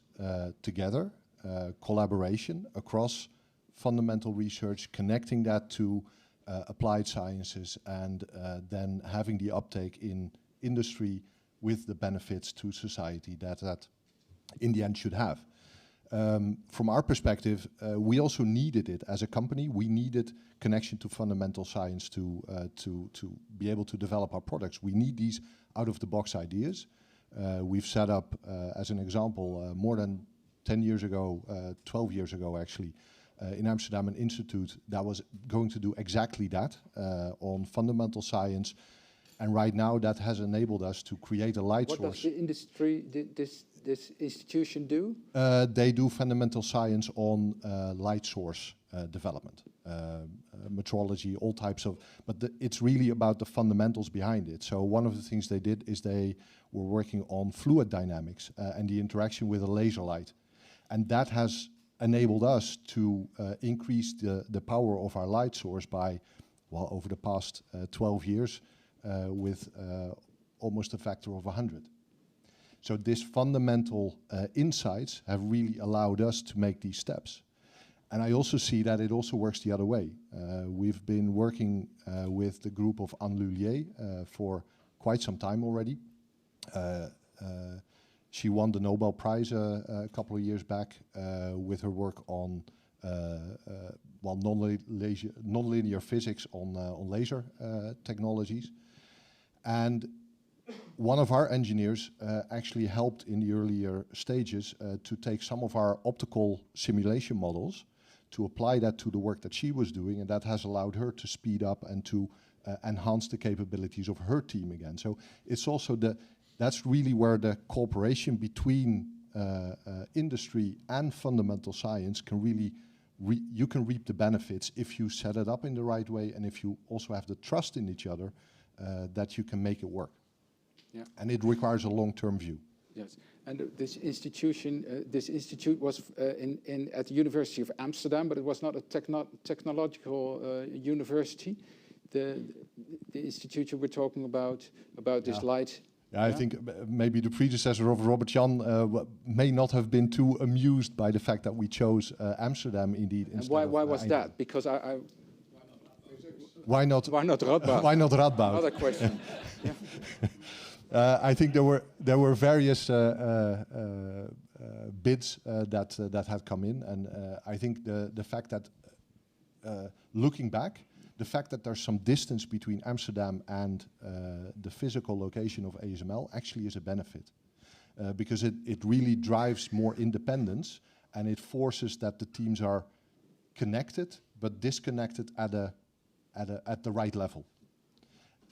together, collaboration across fundamental research, connecting that to applied sciences, and then having the uptake in industry with the benefits to society that in the end should have. From our perspective, we also needed it as a company. We needed connection to fundamental science to be able to develop our products. We need these out-of-the-box ideas. We've set up, as an example, more than 10 years ago, 12 years ago actually, in Amsterdam, an institute that was going to do exactly that on fundamental science. And right now that has enabled us to create a light source. What does the industry, this institution do? They do fundamental science on light source development, metrology, all types of, but it's really about the fundamentals behind it. So one of the things they did is they were working on fluid dynamics and the interaction with a laser light. And that has enabled us to increase the power of our light source by, well, over the past 12 years with almost a factor of 100. So this fundamental insights have really allowed us to make these steps. And I also see that it also works the other way. We've been working with the group of Anne Lullier for quite some time already. She won the Nobel Prize a couple of years back with her work on nonlinear physics on laser technologies. And one of our engineers actually helped in the earlier stages to take some of our optical simulation models to apply that to the work that she was doing, and that has allowed her to speed up and to enhance the capabilities of her team again. So it's also that's really where the cooperation between industry and fundamental science can really, you can reap the benefits if you set it up in the right way, and if you also have the trust in each other that you can make it work. Yeah. And it requires a long-term view. Yes, and this institute was at the University of Amsterdam, but it was not a technological university. The institute you were talking about this light. Yeah, I think maybe the predecessor of Robert Jan may not have been too amused by the fact that we chose Amsterdam indeed. And why was that? Because Why not Radboud? Why not Radboud? Another question. Yeah. I think there were various bids that had come in, and I think the fact that looking back, the fact that there's some distance between Amsterdam and the physical location of ASML actually is a benefit, because it really drives more independence, and it forces that the teams are connected but disconnected at the right level.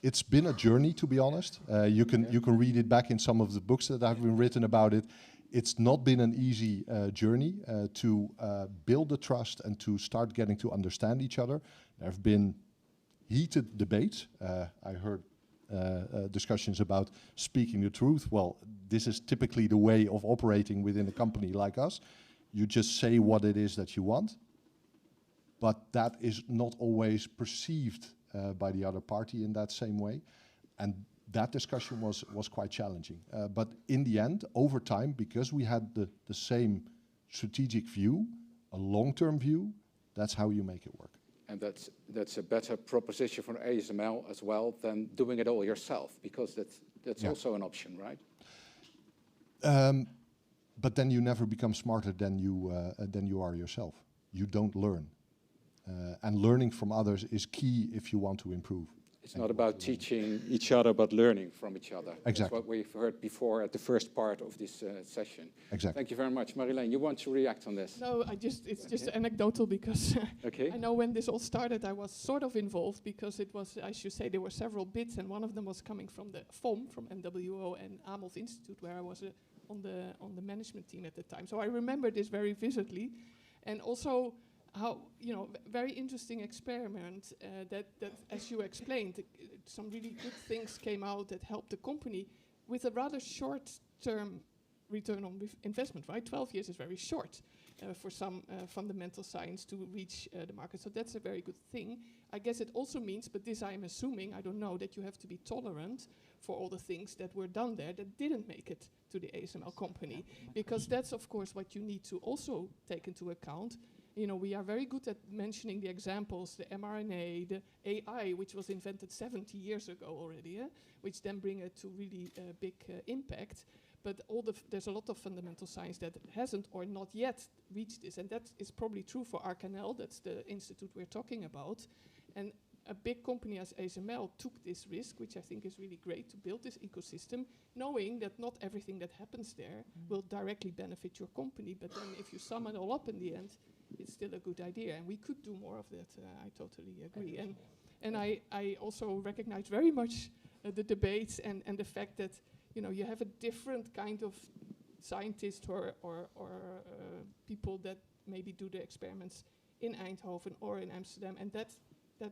It's been a journey, to be honest. You can read it back in some of the books that have been written about it. It's not been an easy journey to build the trust and to start getting to understand each other. There have been heated debates. I heard discussions about speaking the truth. Well, this is typically the way of operating within a company like us. You just say what it is that you want, but that is not always perceived by the other party in that same way. And that discussion was quite challenging. But in the end, over time, because we had the same strategic view, a long-term view, that's how you make it work. And that's a better proposition for ASML as well than doing it all yourself, because that's also an option, right? But then you never become smarter than you are yourself. You don't learn. And learning from others is key if you want to improve. It's not about teaching each other, but learning from each other. Exactly. That's what we've heard before at the first part of this session. Exactly. Thank you very much. Marjolein, you want to react on this? No, it's just anecdotal because Okay. I know when this all started, I was sort of involved because it was, I should say, there were several bits, and one of them was coming from the FOM, from NWO and Amelt Institute, where I was on the management team at the time. So I remember this very vividly, and also how, very interesting experiment that as you explained, some really good things came out that helped the company with a rather short-term return on investment, right? 12 years is very short for some fundamental science to reach the market. So that's a very good thing. I guess it also means, but this I'm assuming, I don't know, that you have to be tolerant for all the things that were done there that didn't make it to the ASML company. Because that's, of course, what you need to also take into account. We are very good at mentioning the examples, the mRNA, the AI, which was invented 70 years ago already, which then bring it to really big impact. But there's a lot of fundamental science that hasn't or not yet reached this. And that is probably true for ARC-NL, that's the institute we're talking about. And a big company as ASML took this risk, which I think is really great, to build this ecosystem, knowing that not everything that happens there will directly benefit your company. But then if you sum it all up in the end, it's still a good idea. And we could do more of that, I totally agree. And I also recognize very much the debates and the fact that you have a different kind of scientist or people that maybe do the experiments in Eindhoven or in Amsterdam, and that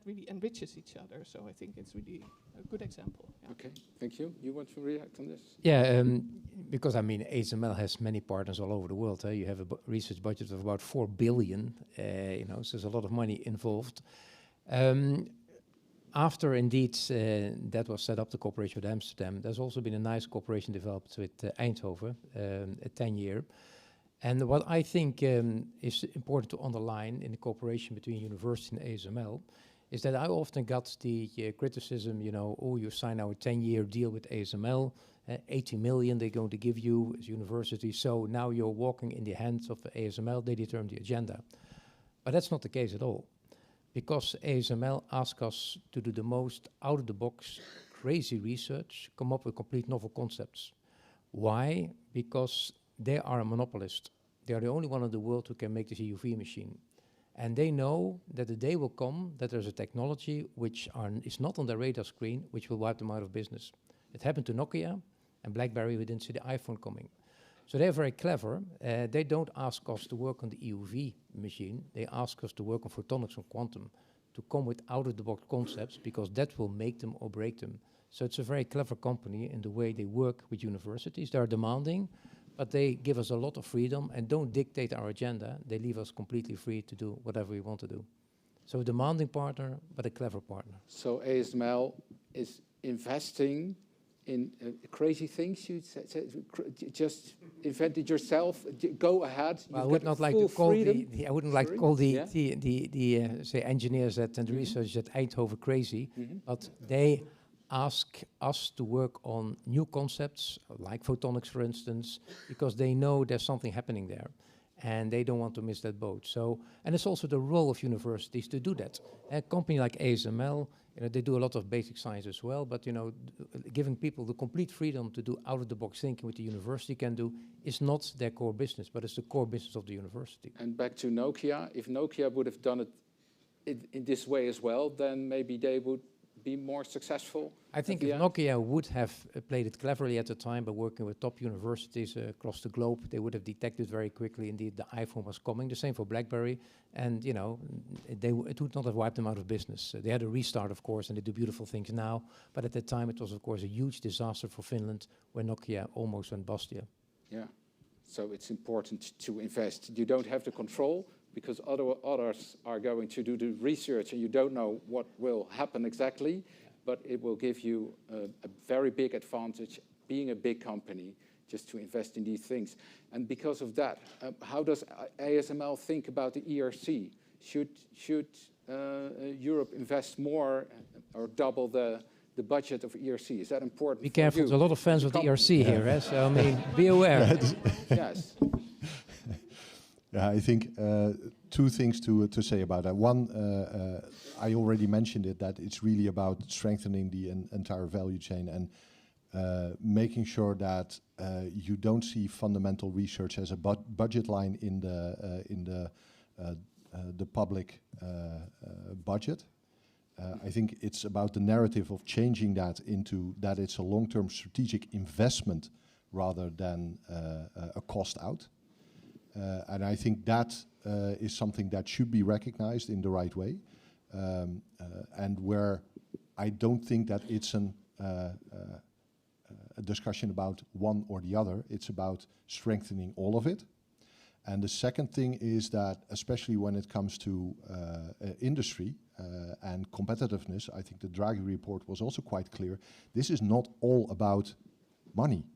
really enriches each other. So I think it's really a good example. Yeah. Okay, thank you. You want to react on this? Yeah, because ASML has many partners all over the world. You have a research budget of about 4 billion, so there's a lot of money involved. After indeed that was set up, the cooperation with Amsterdam, there's also been a nice cooperation developed with Eindhoven, a 10-year. And what I think is important to underline in the cooperation between university and ASML is that I often got the criticism, you sign now a 10-year deal with ASML, 80 million they're going to give you as university, so now you're walking in the hands of ASML, they determine the agenda. But that's not the case at all. Because ASML asks us to do the most out-of-the-box, crazy research, come up with complete novel concepts. Why? Because they are a monopolist. They are the only one in the world who can make this EUV machine. And they know that the day will come that there's a technology which is not on their radar screen, which will wipe them out of business. It happened to Nokia and BlackBerry, we didn't see the iPhone coming. So they're very clever. They don't ask us to work on the EUV machine. They ask us to work on photonics and quantum, to come with out-of-the-box concepts, because that will make them or break them. So it's a very clever company in the way they work with universities. They are demanding, but they give us a lot of freedom and don't dictate our agenda. They leave us completely free to do whatever we want to do. So a demanding partner, but a clever partner. So ASML is investing in crazy things. You just invent it yourself. Go ahead. Well, I would not like to call I wouldn't like to call the say engineers and the researchers at Eindhoven crazy, but they ask us to work on new concepts like photonics, for instance, because they know there's something happening there. And they don't want to miss that boat. So, and it's also the role of universities to do that. A company like ASML, they do a lot of basic science as well, but giving people the complete freedom to do out-of-the-box thinking what the university can do is not their core business, but it's the core business of the university. And back to Nokia, if Nokia would have done it in this way as well, then maybe they would be more successful? I think if Nokia would have played it cleverly at the time by working with top universities across the globe, they would have detected very quickly indeed the iPhone was coming. The same for BlackBerry, and it would not have wiped them out of business. They had a restart, of course, and they do beautiful things now. But at that time, it was of course a huge disaster for Finland, where Nokia almost went bust. Yeah, so it's important to invest. You don't have the control, because others are going to do the research and you don't know what will happen exactly. but it will give you a very big advantage, being a big company, just to invest in these things. And because of that, how does ASML think about the ERC? Should Europe invest more or double the budget of ERC? Is that important? Be careful, there's a lot of fans of the ERC here, eh? So I mean, be aware. Yes. Yeah, I think two things to say about that. One, I already mentioned it, that it's really about strengthening the entire value chain and making sure that you don't see fundamental research as a budget line in the public budget. I think it's about the narrative of changing that into that it's a long-term strategic investment rather than a cost out. And I think that is something that should be recognized in the right way. And where I don't think that it's a discussion about one or the other, it's about strengthening all of it. And the second thing is that, especially when it comes to industry and competitiveness, I think the Draghi report was also quite clear. This is not all about money.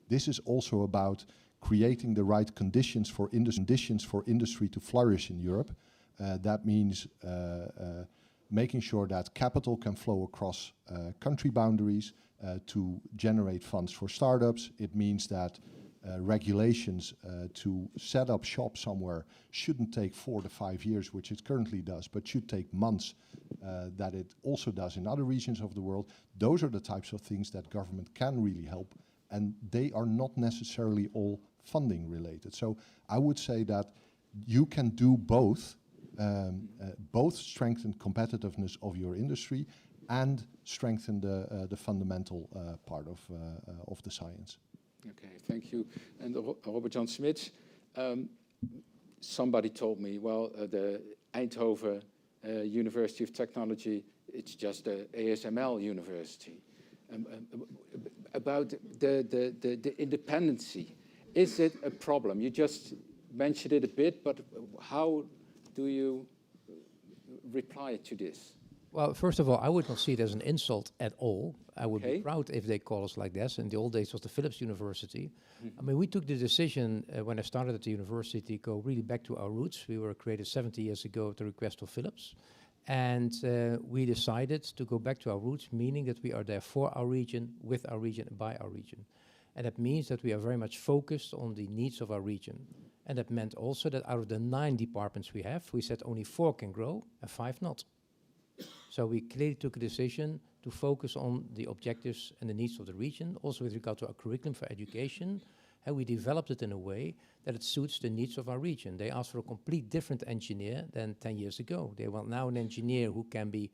This is also about creating the right conditions for industry to flourish in Europe. That means making sure that capital can flow across country boundaries to generate funds for startups. It means that regulations to set up shop somewhere shouldn't take 4 to 5 years, which it currently does, but should take months, that it also does in other regions of the world. Those are the types of things that government can really help, and they are not necessarily all funding related. So I would say that you can do both, both strengthen competitiveness of your industry and strengthen the fundamental part of the science. Okay, thank you. And Robert Jan Smits, somebody told me, well, the Eindhoven University of Technology, it's just the ASML university. About the independency, is it a problem? You just mentioned it a bit, but how do you reply to this? Well, first of all, I would not see it as an insult at all. I would be proud if they call us like this. In the old days, it was the Philips University. I mean, we took the decision when I started at the university to go really back to our roots. We were created 70 years ago at the request of Philips. And we decided to go back to our roots, meaning that we are there for our region, with our region, and by our region. And that means that we are very much focused on the needs of our region. And that meant also that out of the 9 departments we have, we said only 4 can grow and 5 not. So we clearly took a decision to focus on the objectives and the needs of the region, also with regard to our curriculum for education. And we developed it in a way that it suits the needs of our region. They asked for a complete different engineer than 10 years ago. They want now an engineer who can be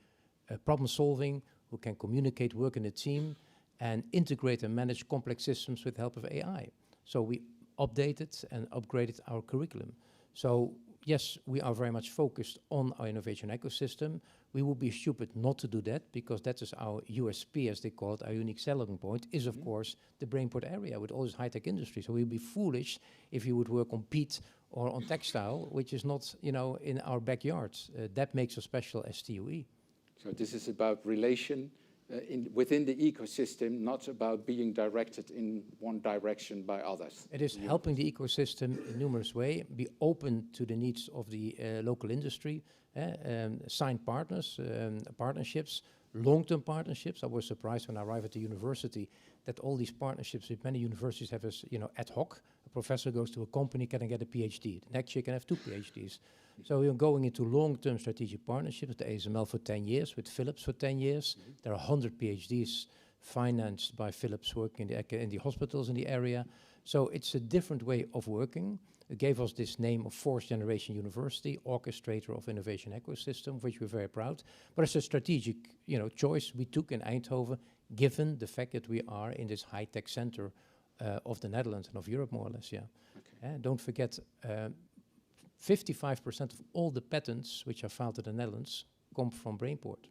problem solving, who can communicate, work in a team, and integrate and manage complex systems with the help of AI. So we updated and upgraded our curriculum. So yes, we are very much focused on our innovation ecosystem. We would be stupid not to do that, because that is our USP, as they call it, our unique selling point, is of course the Brainport area with all this high-tech industry. So we'd be foolish if you would work on peat or on textile, which is not, you know, in our backyard. That makes us special as TUE. So this is about relation within the ecosystem, not about being directed in one direction by others. It is helping the ecosystem in numerous ways, be open to the needs of the local industry, signed partners, partnerships, long-term partnerships. I was surprised when I arrived at the university that all these partnerships with many universities have as, you know, ad hoc. A professor goes to a company, can get a PhD. The next year can have 2 PhDs. So we are going into long-term strategic partnerships with the ASML for 10 years, with Philips for 10 years. There are 100 PhDs financed by Philips working in the hospitals in the area. So it's a different way of working. It gave us this name of 4th Generation University, orchestrator of innovation ecosystem, of which we're very proud. But it's a strategic, you know, choice we took in Eindhoven, given the fact that we are in this high-tech center of the Netherlands and of Europe, more or less, yeah. Okay. Don't forget, 55% of all the patents which are filed in the Netherlands come from Brainport.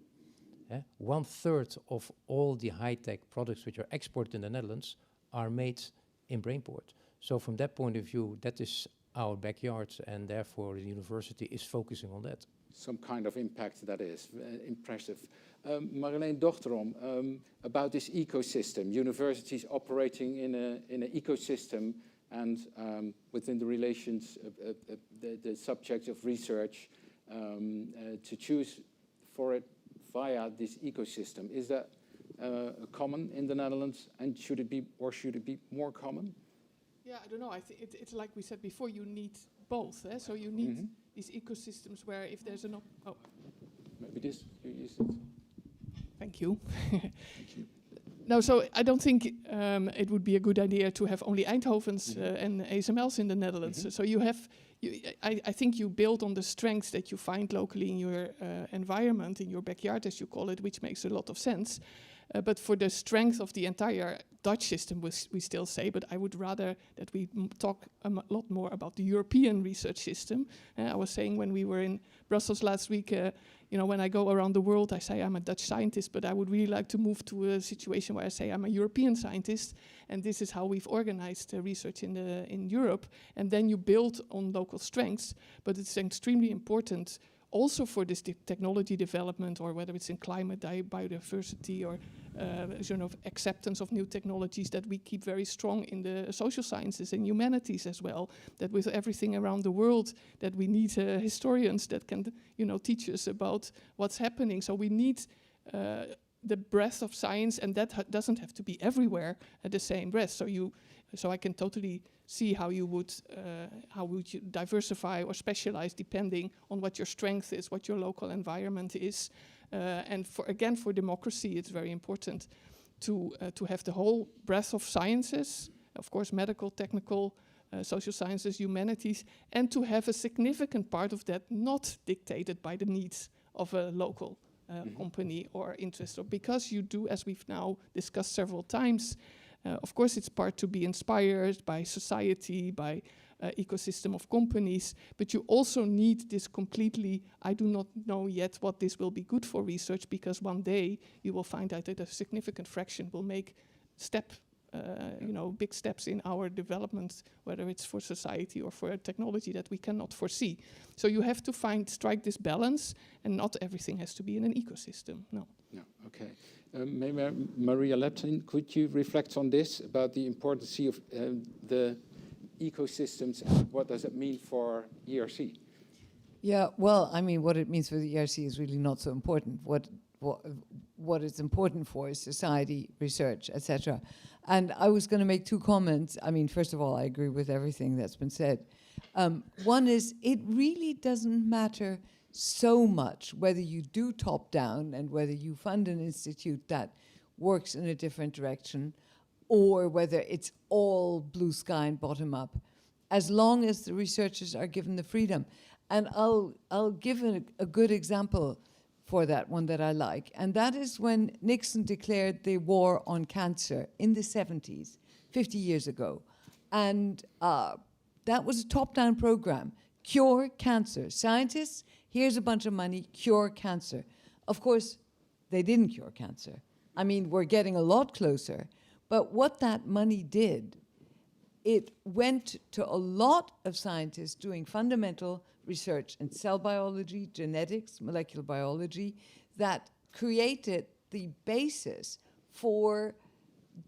1/3 of all the high-tech products which are exported in the Netherlands are made in Brainport. So from that point of view, that is our backyard, and therefore the university is focusing on that. some kind of impact that is. Impressive. Marjolein Dochterom, about this ecosystem, universities operating in an ecosystem and within the relations, the subjects of research, to choose for it via this ecosystem. Is that common in the Netherlands, and should it be more common? Yeah, I don't know. I think it's like we said before. You need both. So you need these ecosystems where if there's an maybe this you use it. Thank you. Thank you. No, so I don't think it would be a good idea to have only Eindhovens and ASMLs in the Netherlands. So you have, I think you build on the strengths that you find locally in your environment, in your backyard, as you call it, which makes a lot of sense. But for the strength of the entire Dutch system, we still say, but I would rather that we talk a lot more about the European research system. I was saying when we were in Brussels last week, when I go around the world, I say I'm a Dutch scientist, but I would really like to move to a situation where I say I'm a European scientist, and this is how we've organized research in Europe. And then you build on local strengths, but it's extremely important also for this technology development, or whether it's in climate biodiversity or acceptance of new technologies, that we keep very strong in the social sciences and humanities as well. That with everything around the world, that we need historians that can teach us about what's happening. So we need the breadth of science, and that doesn't have to be everywhere at the same breadth. So I can totally see how you would you diversify or specialize depending on what your strength is, what your local environment is. And for democracy, it's very important to have the whole breadth of sciences, of course, medical, technical, social sciences, humanities, and to have a significant part of that not dictated by the needs of a local company or interest, or because you do, as we've now discussed several times. Of course, it's part to be inspired by society, by ecosystem of companies, but you also need this completely, I do not know yet what this will be good for research, because one day you will find out that a significant fraction will make big steps in our development, whether it's for society or for a technology that we cannot foresee. So you have to strike this balance, and not everything has to be in an ecosystem, no. No, okay. Maybe Maria Leptin, could you reflect on this, about the importance of the ecosystems, and what does it mean for ERC? Yeah, well, I mean, what it means for the ERC is really not so important. What it's important for is society, research, etc. And I was going to make two comments. I mean, first of all, I agree with everything that's been said. One is, it really doesn't matter so much whether you do top-down and whether you fund an institute that works in a different direction, or whether it's all blue sky and bottom-up, as long as the researchers are given the freedom. And I'll give a good example for that one that I like, and that is when Nixon declared the war on cancer in the 70s, 50 years ago. And that was a top-down program. Cure cancer. Scientists, here's a bunch of money, cure cancer. Of course, they didn't cure cancer. I mean, we're getting a lot closer. But what that money did, it went to a lot of scientists doing fundamental research in cell biology, genetics, molecular biology, that created the basis for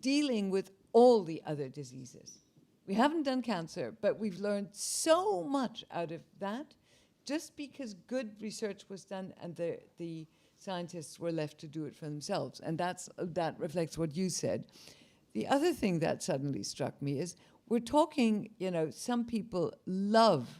dealing with all the other diseases. We haven't done cancer, but we've learned so much out of that, just because good research was done and the scientists were left to do it for themselves. And that reflects what you said. The other thing that suddenly struck me is, we're talking, some people love,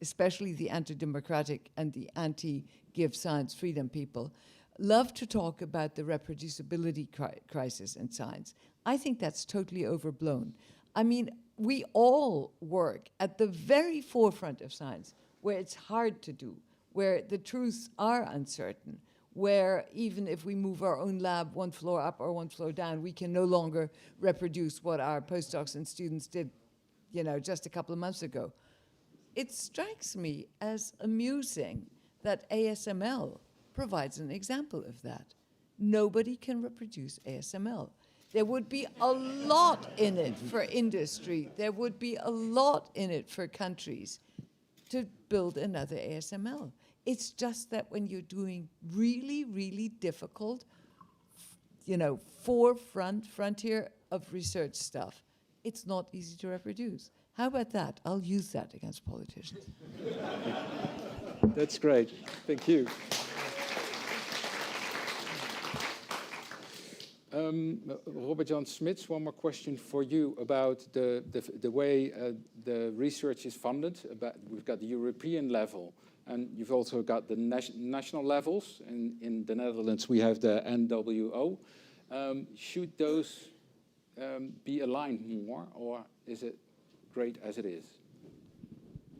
especially the anti-democratic and the anti-give science freedom people, love to talk about the reproducibility crisis in science. I think that's totally overblown. I mean, we all work at the very forefront of science, where it's hard to do, where the truths are uncertain, where even if we move our own lab one floor up or one floor down, we can no longer reproduce what our postdocs and students did, just a couple of months ago. It strikes me as amusing that ASML provides an example of that. Nobody can reproduce ASML. There would be a lot in it for industry. There would be a lot in it for countries to build another ASML. It's just that when you're doing really, really difficult, you know, frontier of research stuff, it's not easy to reproduce. How about that? I'll use that against politicians. That's great. Thank you. Robert Jan Smits, one more question for you about the way the research is funded. We've got the European level, and you've also got the national levels. In the Netherlands, we have the NWO. Should those be aligned more, or is it great as it is?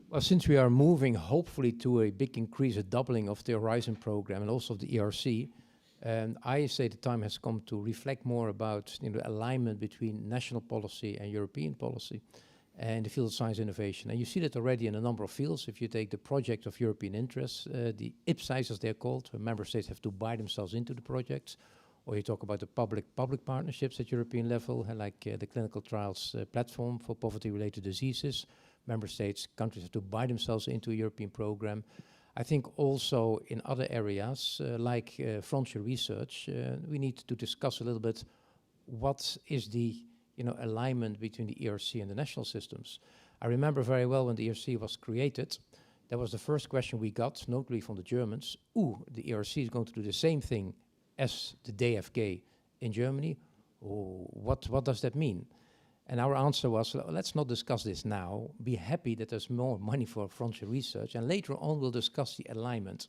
Well, since we are moving hopefully to a big increase, a doubling of the Horizon program and also of the ERC, I say the time has come to reflect more about alignment between national policy and European policy and the field of science innovation. And you see that already in a number of fields. If you take the project of European interest, the IPSIs as they're called, where member states have to buy themselves into the projects, or you talk about the public partnerships at European level, like the clinical trials platform for poverty-related diseases. Member states, countries have to buy themselves into a European program. I think also in other areas, like frontier research, we need to discuss a little bit what is the alignment between the ERC and the national systems. I remember very well when the ERC was created, that was the first question we got, notably from the Germans. The ERC is going to do the same thing as the DFG in Germany. What does that mean? And our answer was, let's not discuss this now. Be happy that there's more money for frontier research, and later on we'll discuss the alignment.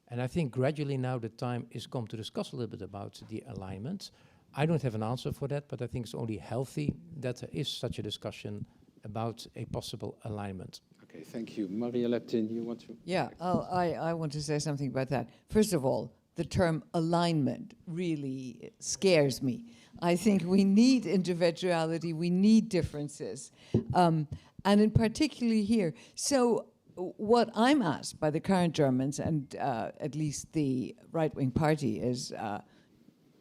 And I think gradually now the time is come to discuss a little bit about the alignment. I don't have an answer for that, but I think it's only healthy that there is such a discussion about a possible alignment. Okay, thank you. Maria Leptin, you want to? Yeah, I want to say something about that. First of all, the term alignment really scares me. I think we need individuality, we need differences, and in particularly here. So what I'm asked by the current Germans, and at least the right-wing party, is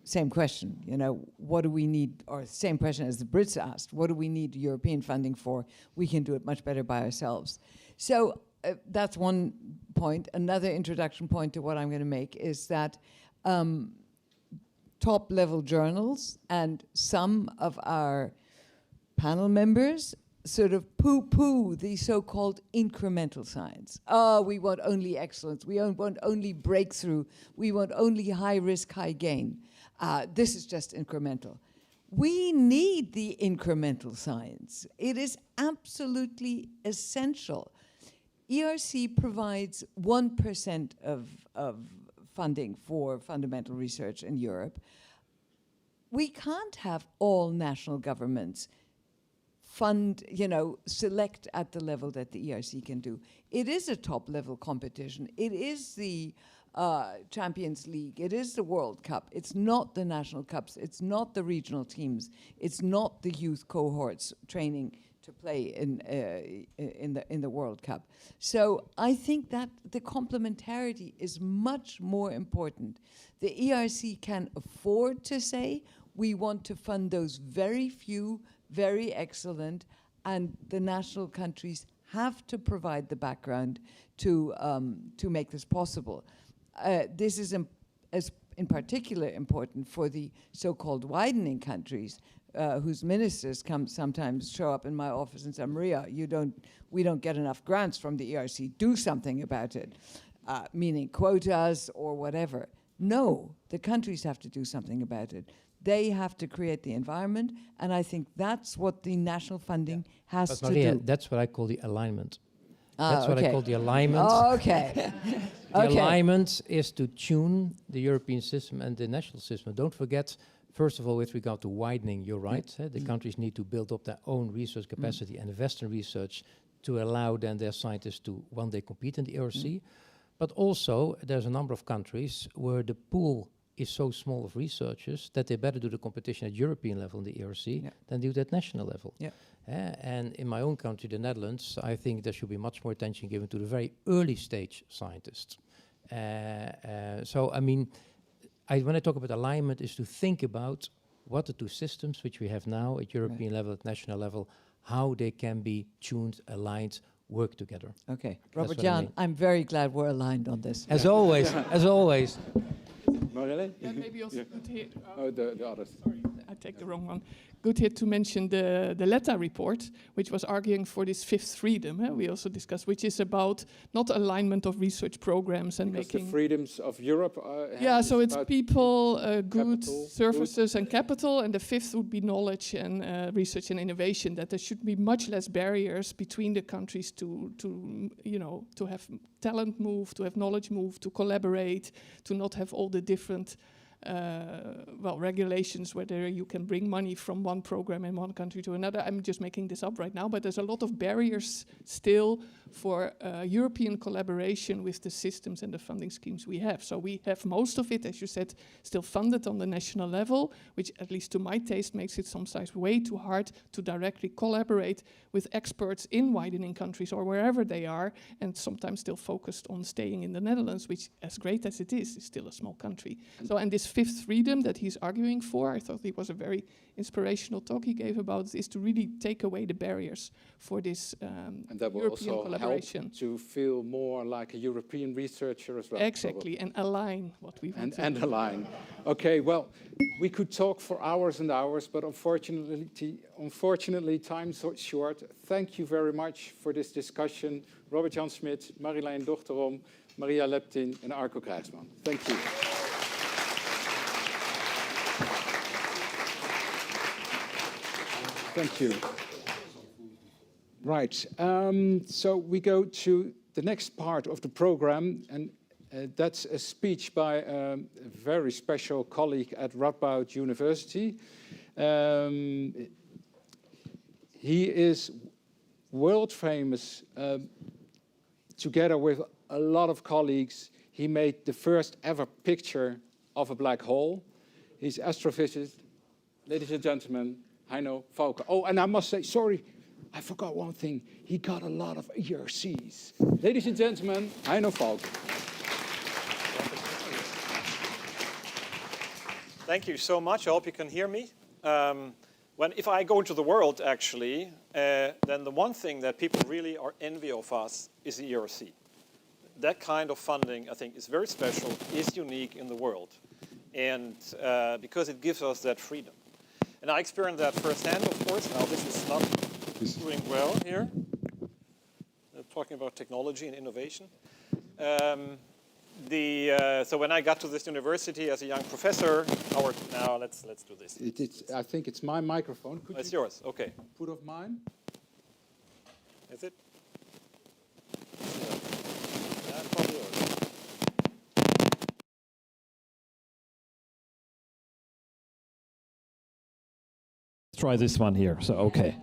same question, what do we need, or same question as the Brits asked, what do we need European funding for? We can do it much better by ourselves. So that's one point. Another introduction point to what I'm going to make is that top-level journals and some of our panel members sort of poo-poo the so-called incremental science. We want only excellence. We want only breakthrough. We want only high risk, high gain. This is just incremental. We need the incremental science. It is absolutely essential. ERC provides 1% of funding for fundamental research in Europe. We can't have all national governments fund, select at the level that the ERC can do. It is a top-level competition. It is the Champions League. It is the World Cup. It's not the national cups. It's not the regional teams. It's not the youth cohorts training to play in the World Cup. So I think that the complementarity is much more important. The ERC can afford to say, we want to fund those very few, very excellent, and the national countries have to provide the background to make this possible. This is in particular important for the so-called widening countries, whose ministers sometimes show up in my office and say, Maria, we don't get enough grants from the ERC, do something about it, meaning quotas or whatever. No, the countries have to do something about it. They have to create the environment, and I think that's what the national funding has to do. That's what I call the alignment. That's what I call the alignment. Oh, okay. The alignment is to tune the European system and the national system. Don't forget, first of all, with regard to widening, you're right. The countries need to build up their own research capacity and invest in research to allow then their scientists to one day compete in the ERC. But also, there's a number of countries where the pool is so small of researchers that they better do the competition at European level in the ERC than do it at national level. And in my own country, the Netherlands, I think there should be much more attention given to the very early stage scientists. So, I mean, when I talk about alignment, is to think about what the two systems which we have now at European level, at national level, how they can be tuned, aligned work together. Okay, That's Robert what I Jan, mean. I'm very glad we're aligned on this. As always, as always. Marjolein? Yeah, maybe also good here. Oh, the others. Sorry, I take the wrong one. Good here to mention the Letta report, which was arguing for this fifth freedom. We also discussed, which is about not alignment of research programs and Because making the freedoms of Europe. yeah, so it's about people, goods, capital, services, and capital, and the fifth would be knowledge and research and innovation. That there should be much less barriers between the countries to to have talent move, to have knowledge move, to collaborate, to not have all the different regulations whether you can bring money from one program in one country to another. I'm just making this up right now, but there's a lot of barriers still for European collaboration with the systems and the funding schemes we have. So we have most of it, as you said, still funded on the national level, which at least to my taste makes it sometimes way too hard to directly collaborate with experts in widening countries or wherever they are, and sometimes still focused on staying in the Netherlands, which, as great as it is still a small country. So, and this fifth freedom that he's arguing for, I thought it was a very inspirational talk he gave about, is to really take away the barriers for this and that will European also collaboration. help to feel more like a European researcher as well. Exactly, and align what we want to And do. align. Okay, well, we could talk for hours and hours, but unfortunately time's short. Thank you very much for this discussion. Robert Jan Smit, Marjolein Dochterom, Maria Leptin, and Arco Krijgsman. Thank you. Thank you. Right, so we go to the next part of the program, and that's a speech by a very special colleague at Radboud University. He is world famous. Together with a lot of colleagues, he made the first ever picture of a black hole. He's astrophysicist. Ladies and gentlemen, Heino Falcke. Oh, and I must say, sorry, I forgot one thing. He got a lot of ERCs. Ladies and gentlemen, Heino Falcke. Thank you so much. I hope you can hear me. If I go into the world, actually, then the one thing that people really are envy of us is the ERC. That kind of funding, I think, is very special, is unique in the world, and because it gives us that freedom. And I experienced that firsthand, of course. Now, this is not doing well here. Talking about technology and innovation. So when I got to this university as a young professor, now let's do this. I think it's my microphone. It's yours. Okay. Put off mine. Is it? Yeah, it's probably yours. Let's try this one here. So okay,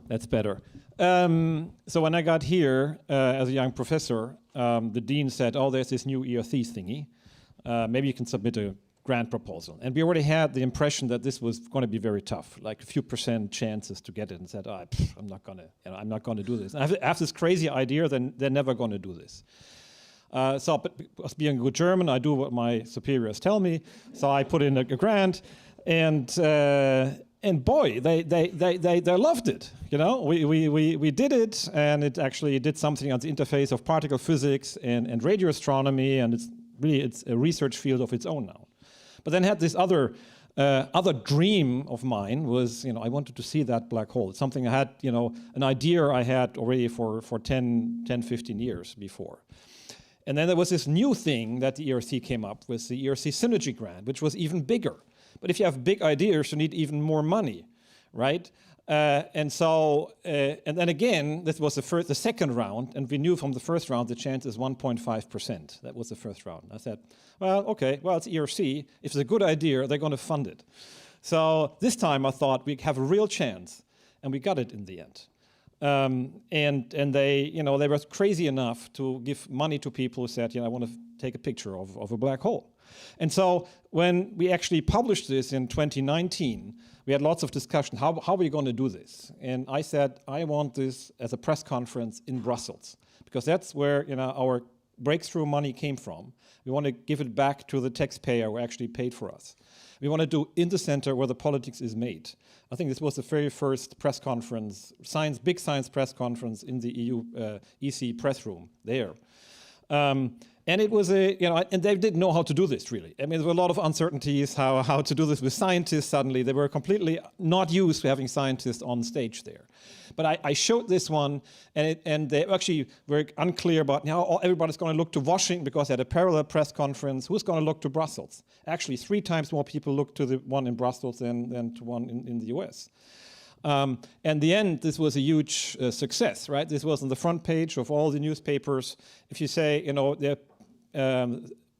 that's better. So when I got here as a young professor, the dean said, oh, there's this new ERC thingy. Maybe you can submit a grant proposal. And we already had the impression that this was going to be very tough, like a few % chances to get it, and said, I'm not going to do this. And I have this crazy idea, then they're never going to do this. But as being a good German, I do what my superiors tell me. So I put in a grant, and boy, they loved it. You know, we did it, and it actually did something on the interface of particle physics and radio astronomy, and it's a research field of its own now. But then had this other dream of mine was, I wanted to see that black hole. It's something I had, an idea I had already for 10, 15 years before. And then there was this new thing that the ERC came up with, the ERC Synergy Grant, which was even bigger. But if you have big ideas, you need even more money, right? And then again, this was the second round, and we knew from the first round the chance is 1.5%. That was the first round. I said, well, okay, it's ERC. If it's a good idea, they're going to fund it. So this time I thought we have a real chance, and we got it in the end. And they, they were crazy enough to give money to people who said, I want to take a picture of a black hole. And so when we actually published this in 2019, we had lots of discussion, how are we going to do this? And I said, I want this as a press conference in Brussels, because that's where our breakthrough money came from. We want to give it back to the taxpayer who actually paid for us. We want to do in the center where the politics is made. I think this was the very first press conference, big science press conference in the EU EC press room there. And it was and they didn't know how to do this really. I mean, there were a lot of uncertainties how to do this with scientists suddenly. They were completely not used to having scientists on stage there. But I showed this one, and they actually were unclear about now everybody's going to look to Washington because they had a parallel press conference. Who's going to look to Brussels? Actually, 3 times more people looked to the one in Brussels than to one in the US. And in the end, this was a huge success, right? This was on the front page of all the newspapers. If you say,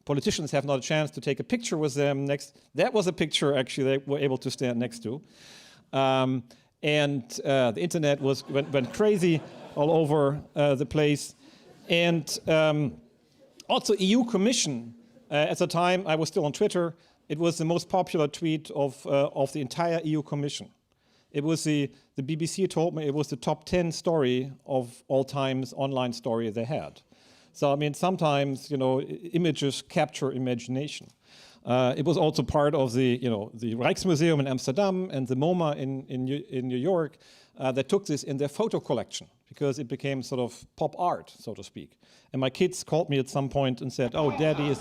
politicians have not a chance to take a picture with them next, that was a picture actually they were able to stand next to. The internet went crazy all over the place. And also EU Commission, at the time I was still on Twitter, it was the most popular tweet of the entire EU Commission. It was the BBC told me it was the top 10 story of all times online story they had. So I mean, sometimes images capture imagination. It was also part of the the Rijksmuseum in Amsterdam and the MoMA in New York that took this in their photo collection because it became sort of pop art, so to speak. And my kids called me at some point and said, "Oh, Daddy is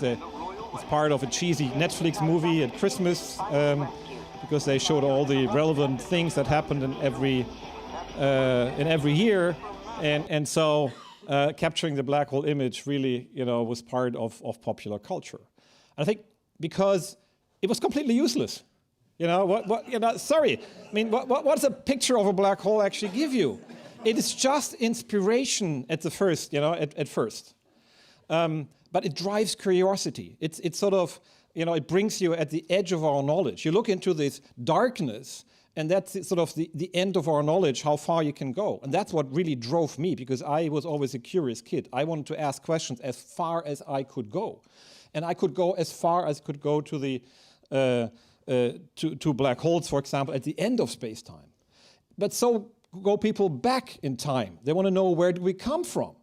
part of a cheesy Netflix movie at Christmas." Because they showed all the relevant things that happened in every year, and so capturing the black hole image really, was part of popular culture. And I think because it was completely useless, sorry, I mean, what does a picture of a black hole actually give you? It is just inspiration at the first, at first, but it drives curiosity. It's sort of it brings you at the edge of our knowledge. You look into this darkness, and that's sort of the end of our knowledge, how far you can go. And that's what really drove me, because I was always a curious kid. I wanted to ask questions as far as I could go. And I could go as far as could go to the to black holes, for example, at the end of space-time. But so go people back in time. They want to know, where do we come from?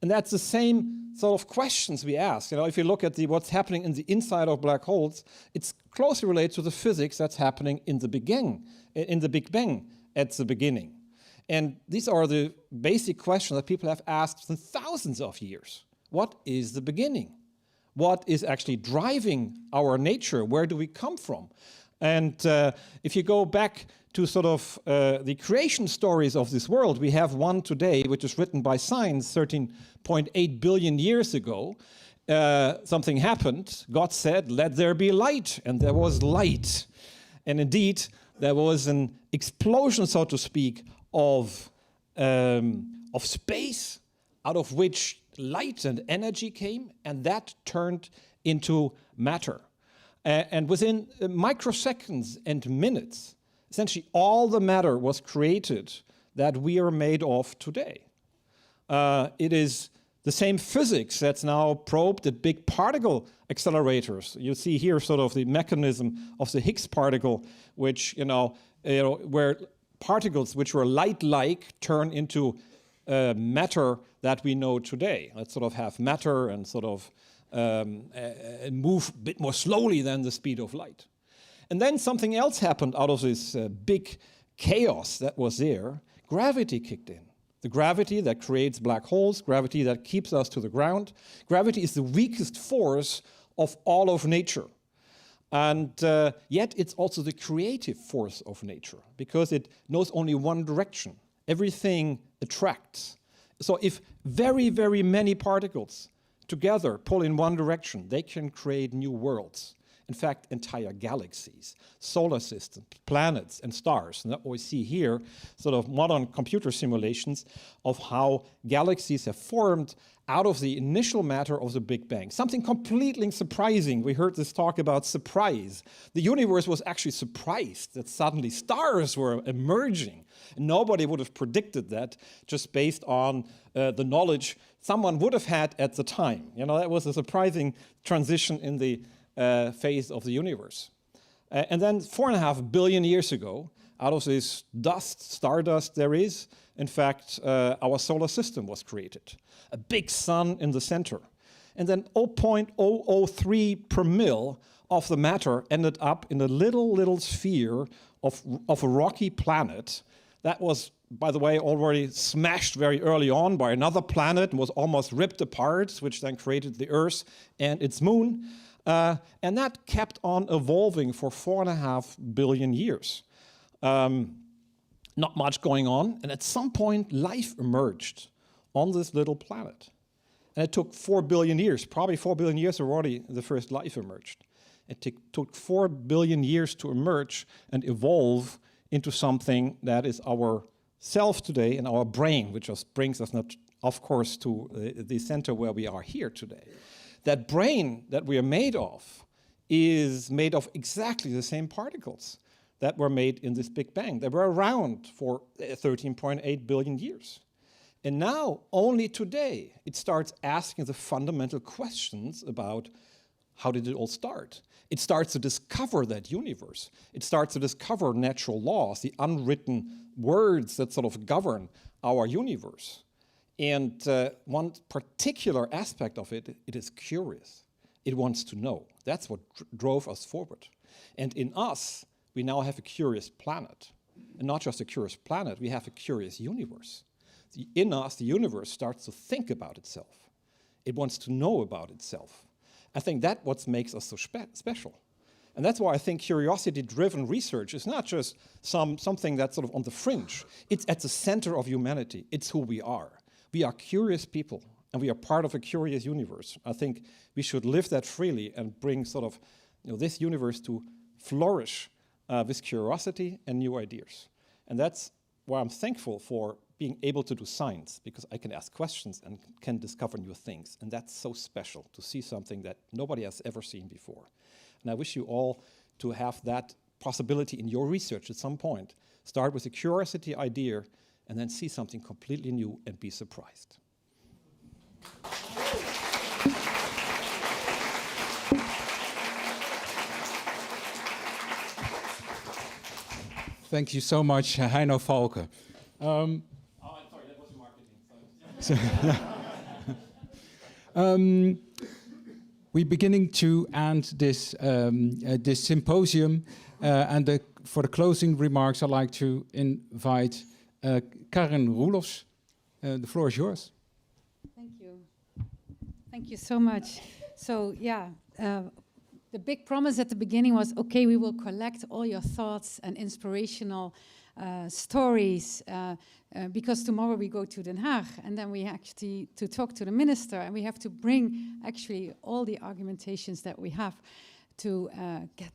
And that's the same sort of questions we ask. If you look at what's happening in the inside of black holes, it's closely related to the physics that's happening in the Big Bang at the beginning. And these are the basic questions that people have asked for thousands of years. What is the beginning? What is actually driving our nature? Where do we come from? And if you go back to sort of the creation stories of this world, we have one today, which is written by science 13.8 billion years ago. Something happened. God said, "Let there be light," and there was light. And indeed, there was an explosion, so to speak, of space, out of which light and energy came, and that turned into matter. And within microseconds and minutes, essentially all the matter was created that we are made of today. It is the same physics that's now probed at big particle accelerators. You see here sort of the mechanism of the Higgs particle, which, where particles which were light-like turn into matter that we know today. Let's sort of have matter and sort of move a bit more slowly than the speed of light. And then something else happened out of this big chaos that was there. Gravity kicked in. The gravity that creates black holes, gravity that keeps us to the ground. Gravity is the weakest force of all of nature. And yet it's also the creative force of nature, because it knows only one direction. Everything attracts. So if very, very many particles together pull in one direction, they can create new worlds. In fact, entire galaxies, solar systems, planets, and stars. And that we see here, sort of modern computer simulations of how galaxies have formed out of the initial matter of the Big Bang. Something completely surprising. We heard this talk about surprise. The universe was actually surprised that suddenly stars were emerging. And nobody would have predicted that just based on the knowledge someone would have had at the time. That was a surprising transition in the phase of the universe. And then 4.5 billion years ago, out of this stardust there is, in fact, our solar system was created. A big sun in the center. and then 0.003 per mil of the matter ended up in a little sphere of a rocky planet that was, by the way, already smashed very early on by another planet and was almost ripped apart, which then created the Earth and its moon. And that kept on evolving for 4.5 billion years. Not much going on, and at some point life emerged on this little planet. And it took 4 billion years, probably 4 billion years already the first life emerged. It took 4 billion years to emerge and evolve into something that is our self today and our brain, which just brings us, not, of course, to the center where we are here today. That brain that we are made of is made of exactly the same particles that were made in this Big Bang. They were around for 13.8 billion years. And now, only today, it starts asking the fundamental questions about how did it all start? It starts to discover that universe. It starts to discover natural laws, the unwritten words that sort of govern our universe. And one particular aspect of it, it is curious. It wants to know. That's what drove us forward. And in us, we now have a curious planet. And not just a curious planet, we have a curious universe. In us, the universe starts to think about itself. It wants to know about itself. I think that's what makes us so special. And that's why I think curiosity-driven research is not just something that's sort of on the fringe. It's at the center of humanity. It's who we are. We are curious people, and we are part of a curious universe. I think we should live that freely and bring sort of this universe to flourish with curiosity and new ideas. And that's why I'm thankful for being able to do science, because I can ask questions and can discover new things. And that's so special, to see something that nobody has ever seen before. And I wish you all to have that possibility in your research at some point. Start with a curiosity idea and then see something completely new and be surprised. Thank you so much, Heino Falcke. I'm sorry, that was marketing. We're beginning to end this this symposium, and for the closing remarks, I'd like to invite Karin Roelofs. The floor is yours. Thank you. Thank you so much. So yeah, the big promise at the beginning was, okay, we will collect all your thoughts and inspirational stories, because tomorrow we go to Den Haag, and then we actually to talk to the minister, and we have to bring actually all the argumentations that we have to get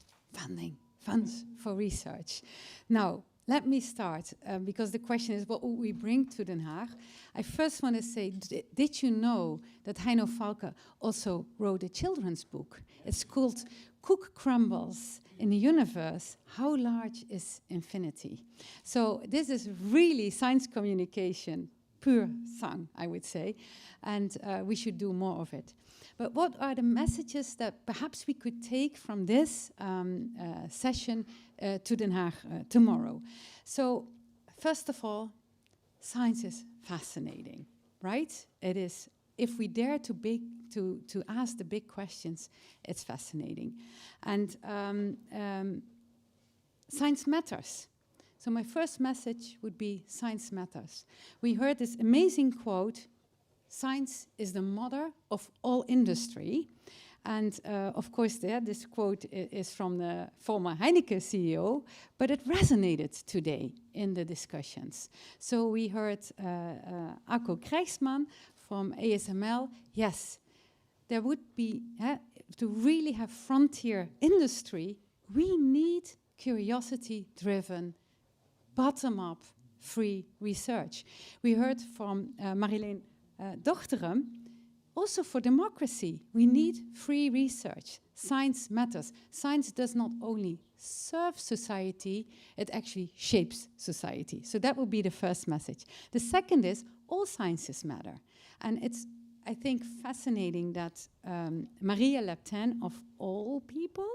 funds for research. Now, let me start, because the question is, what will we bring to Den Haag? I first want to say, did you know that Heino Falcke also wrote a children's book? It's called Cook Crumbles in the Universe, How Large is Infinity? So this is really science communication, pure sang, I would say, and we should do more of it. But what are the messages that perhaps we could take from this session to Den Haag tomorrow? So, first of all, science is fascinating, right? It is. If we dare to ask the big questions, it's fascinating. And science matters. So my first message would be science matters. We heard this amazing quote, science is the mother of all industry. And of course, this quote is from the former Heineken CEO, but it resonated today in the discussions. So we heard Akko Krijgsman from ASML. Yes, there would be, to really have frontier industry, we need curiosity-driven, bottom-up, free research. We heard from Marjolein Dochterum, also for democracy, we need free research. Science matters. Science does not only serve society, it actually shapes society. So that would be the first message. The second is, all sciences matter. And it's, I think, fascinating that Maria Leptin, of all people,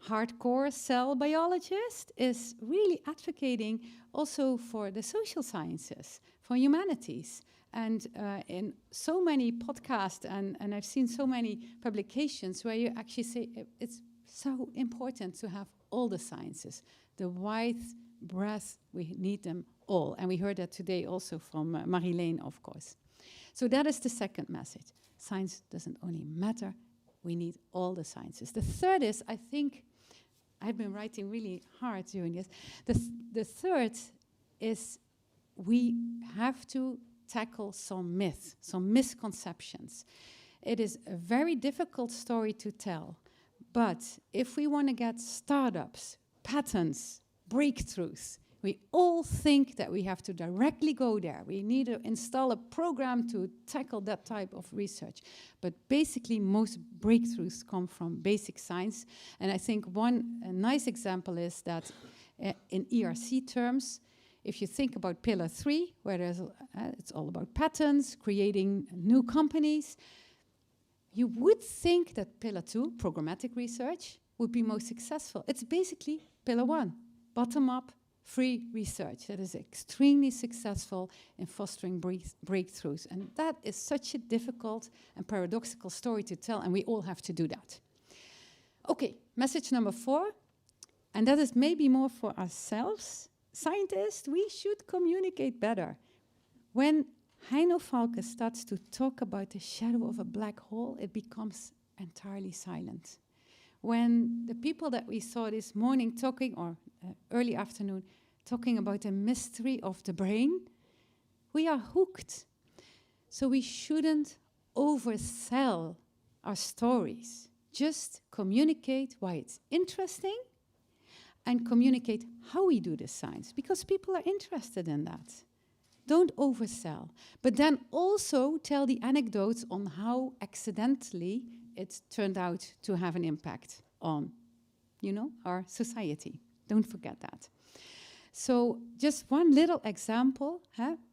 hardcore cell biologist is really advocating also for the social sciences, for humanities. And in so many podcasts, and I've seen so many publications where you actually say it's so important to have all the sciences, the wide breadth, we need them all. And we heard that today also from Marilene, of course. So that is the second message. Science doesn't only matter, we need all the sciences. The third is, I think, I've been writing really hard during this. The third is we have to tackle some myths, some misconceptions. It is a very difficult story to tell, but if we want to get startups, patents, breakthroughs, we all think that we have to directly go there. We need to install a program to tackle that type of research. But basically, most breakthroughs come from basic science. And I think a nice example is that in ERC terms, if you think about Pillar 3, where it's all about patents, creating new companies, you would think that Pillar 2, programmatic research, would be most successful. It's basically Pillar 1, bottom-up, free research that is extremely successful in fostering breakthroughs. And that is such a difficult and paradoxical story to tell, and we all have to do that. Okay, message number 4, and that is maybe more for ourselves. Scientists, we should communicate better. When Heino Falcke starts to talk about the shadow of a black hole, it becomes entirely silent. When the people that we saw this morning talking, or early afternoon, talking about the mystery of the brain, we are hooked. So we shouldn't oversell our stories. Just communicate why it's interesting and communicate how we do the science, because people are interested in that. Don't oversell. But then also tell the anecdotes on how accidentally it turned out to have an impact on, our society. Don't forget that. So just one little example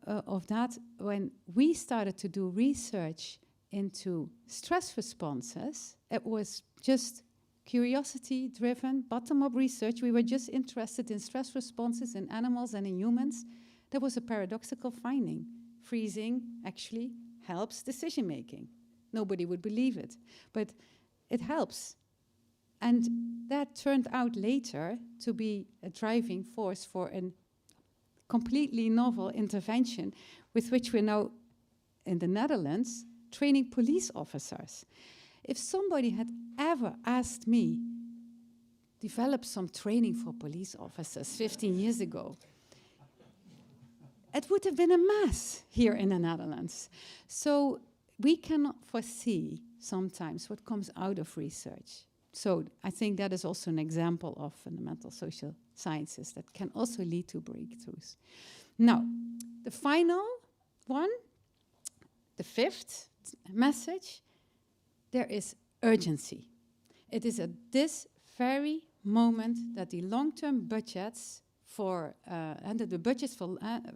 of that, when we started to do research into stress responses, it was just curiosity-driven, bottom-up research. We were just interested in stress responses in animals and in humans. There was a paradoxical finding. Freezing actually helps decision-making. Nobody would believe it, but it helps. And that turned out later to be a driving force for a completely novel intervention with which we're now in the Netherlands training police officers. If somebody had ever asked me, develop some training for police officers 15 years ago, it would have been a mess here in the Netherlands. So we cannot foresee sometimes what comes out of research. So I think that is also an example of fundamental social sciences that can also lead to breakthroughs. Now, the final one, the fifth message, there is urgency. It is at this very moment that the long-term budgets for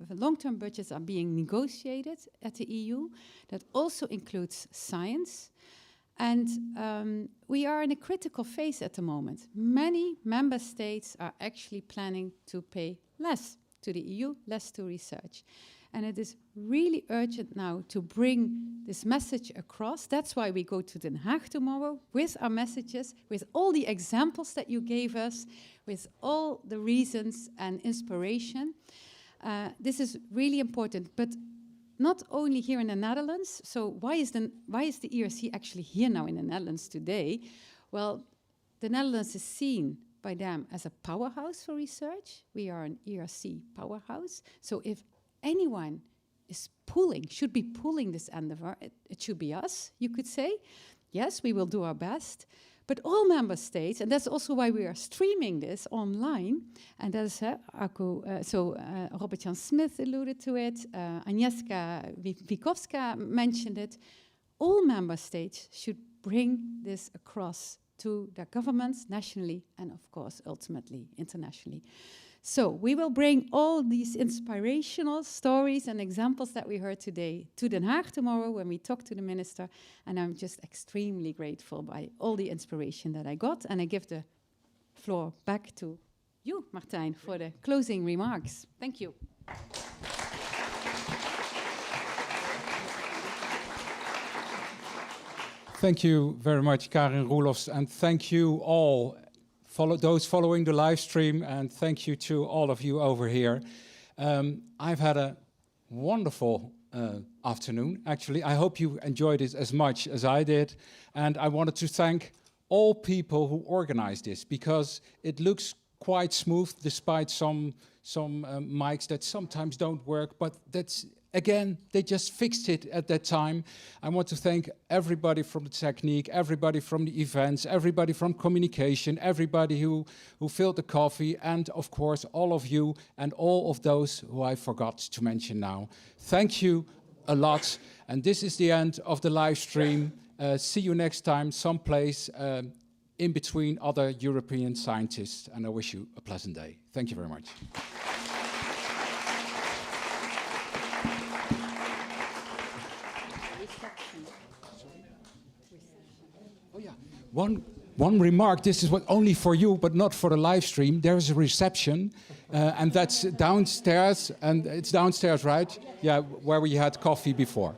long-term budgets are being negotiated at the EU. That also includes science. And we are in a critical phase at the moment. Many member states are actually planning to pay less to the EU, less to research. And it is really urgent now to bring this message across. That's why we go to Den Haag tomorrow with our messages, with all the examples that you gave us, with all the reasons and inspiration. This is really important, but not only here in the Netherlands. So why is the ERC actually here now in the Netherlands today? Well, the Netherlands is seen by them as a powerhouse for research. We are an ERC powerhouse. So if anyone is should be pulling this endeavor, it should be us, you could say. Yes, we will do our best. But all member states, and that's also why we are streaming this online, and that is Robert-Jan Smith alluded to it, Agnieszka Wykowska mentioned it, all member states should bring this across to their governments nationally and of course ultimately internationally. So we will bring all these inspirational stories and examples that we heard today to Den Haag tomorrow when we talk to the minister. And I'm just extremely grateful by all the inspiration that I got. And I give the floor back to you, Martijn, for the closing remarks. Thank you. Thank you very much, Karin, Roelofs, and thank you all, those following the live stream, and thank you to all of you over here. I've had a wonderful afternoon, actually. I hope you enjoyed it as much as I did, and I wanted to thank all people who organized this, because it looks quite smooth despite some mics that sometimes don't work, but that's, again, they just fixed it at that time. I want to thank everybody from the technique, everybody from the events, everybody from communication, everybody who filled the coffee, and of course all of you and all of those who I forgot to mention now. Thank you a lot, and this is the end of the live stream. See you next time, someplace in between other European scientists, and I wish you a pleasant day. Thank you very much. Oh yeah, one remark. This is what only for you, but not for the live stream. There is a reception, and that's downstairs, and it's downstairs, right? Yeah, where we had coffee before.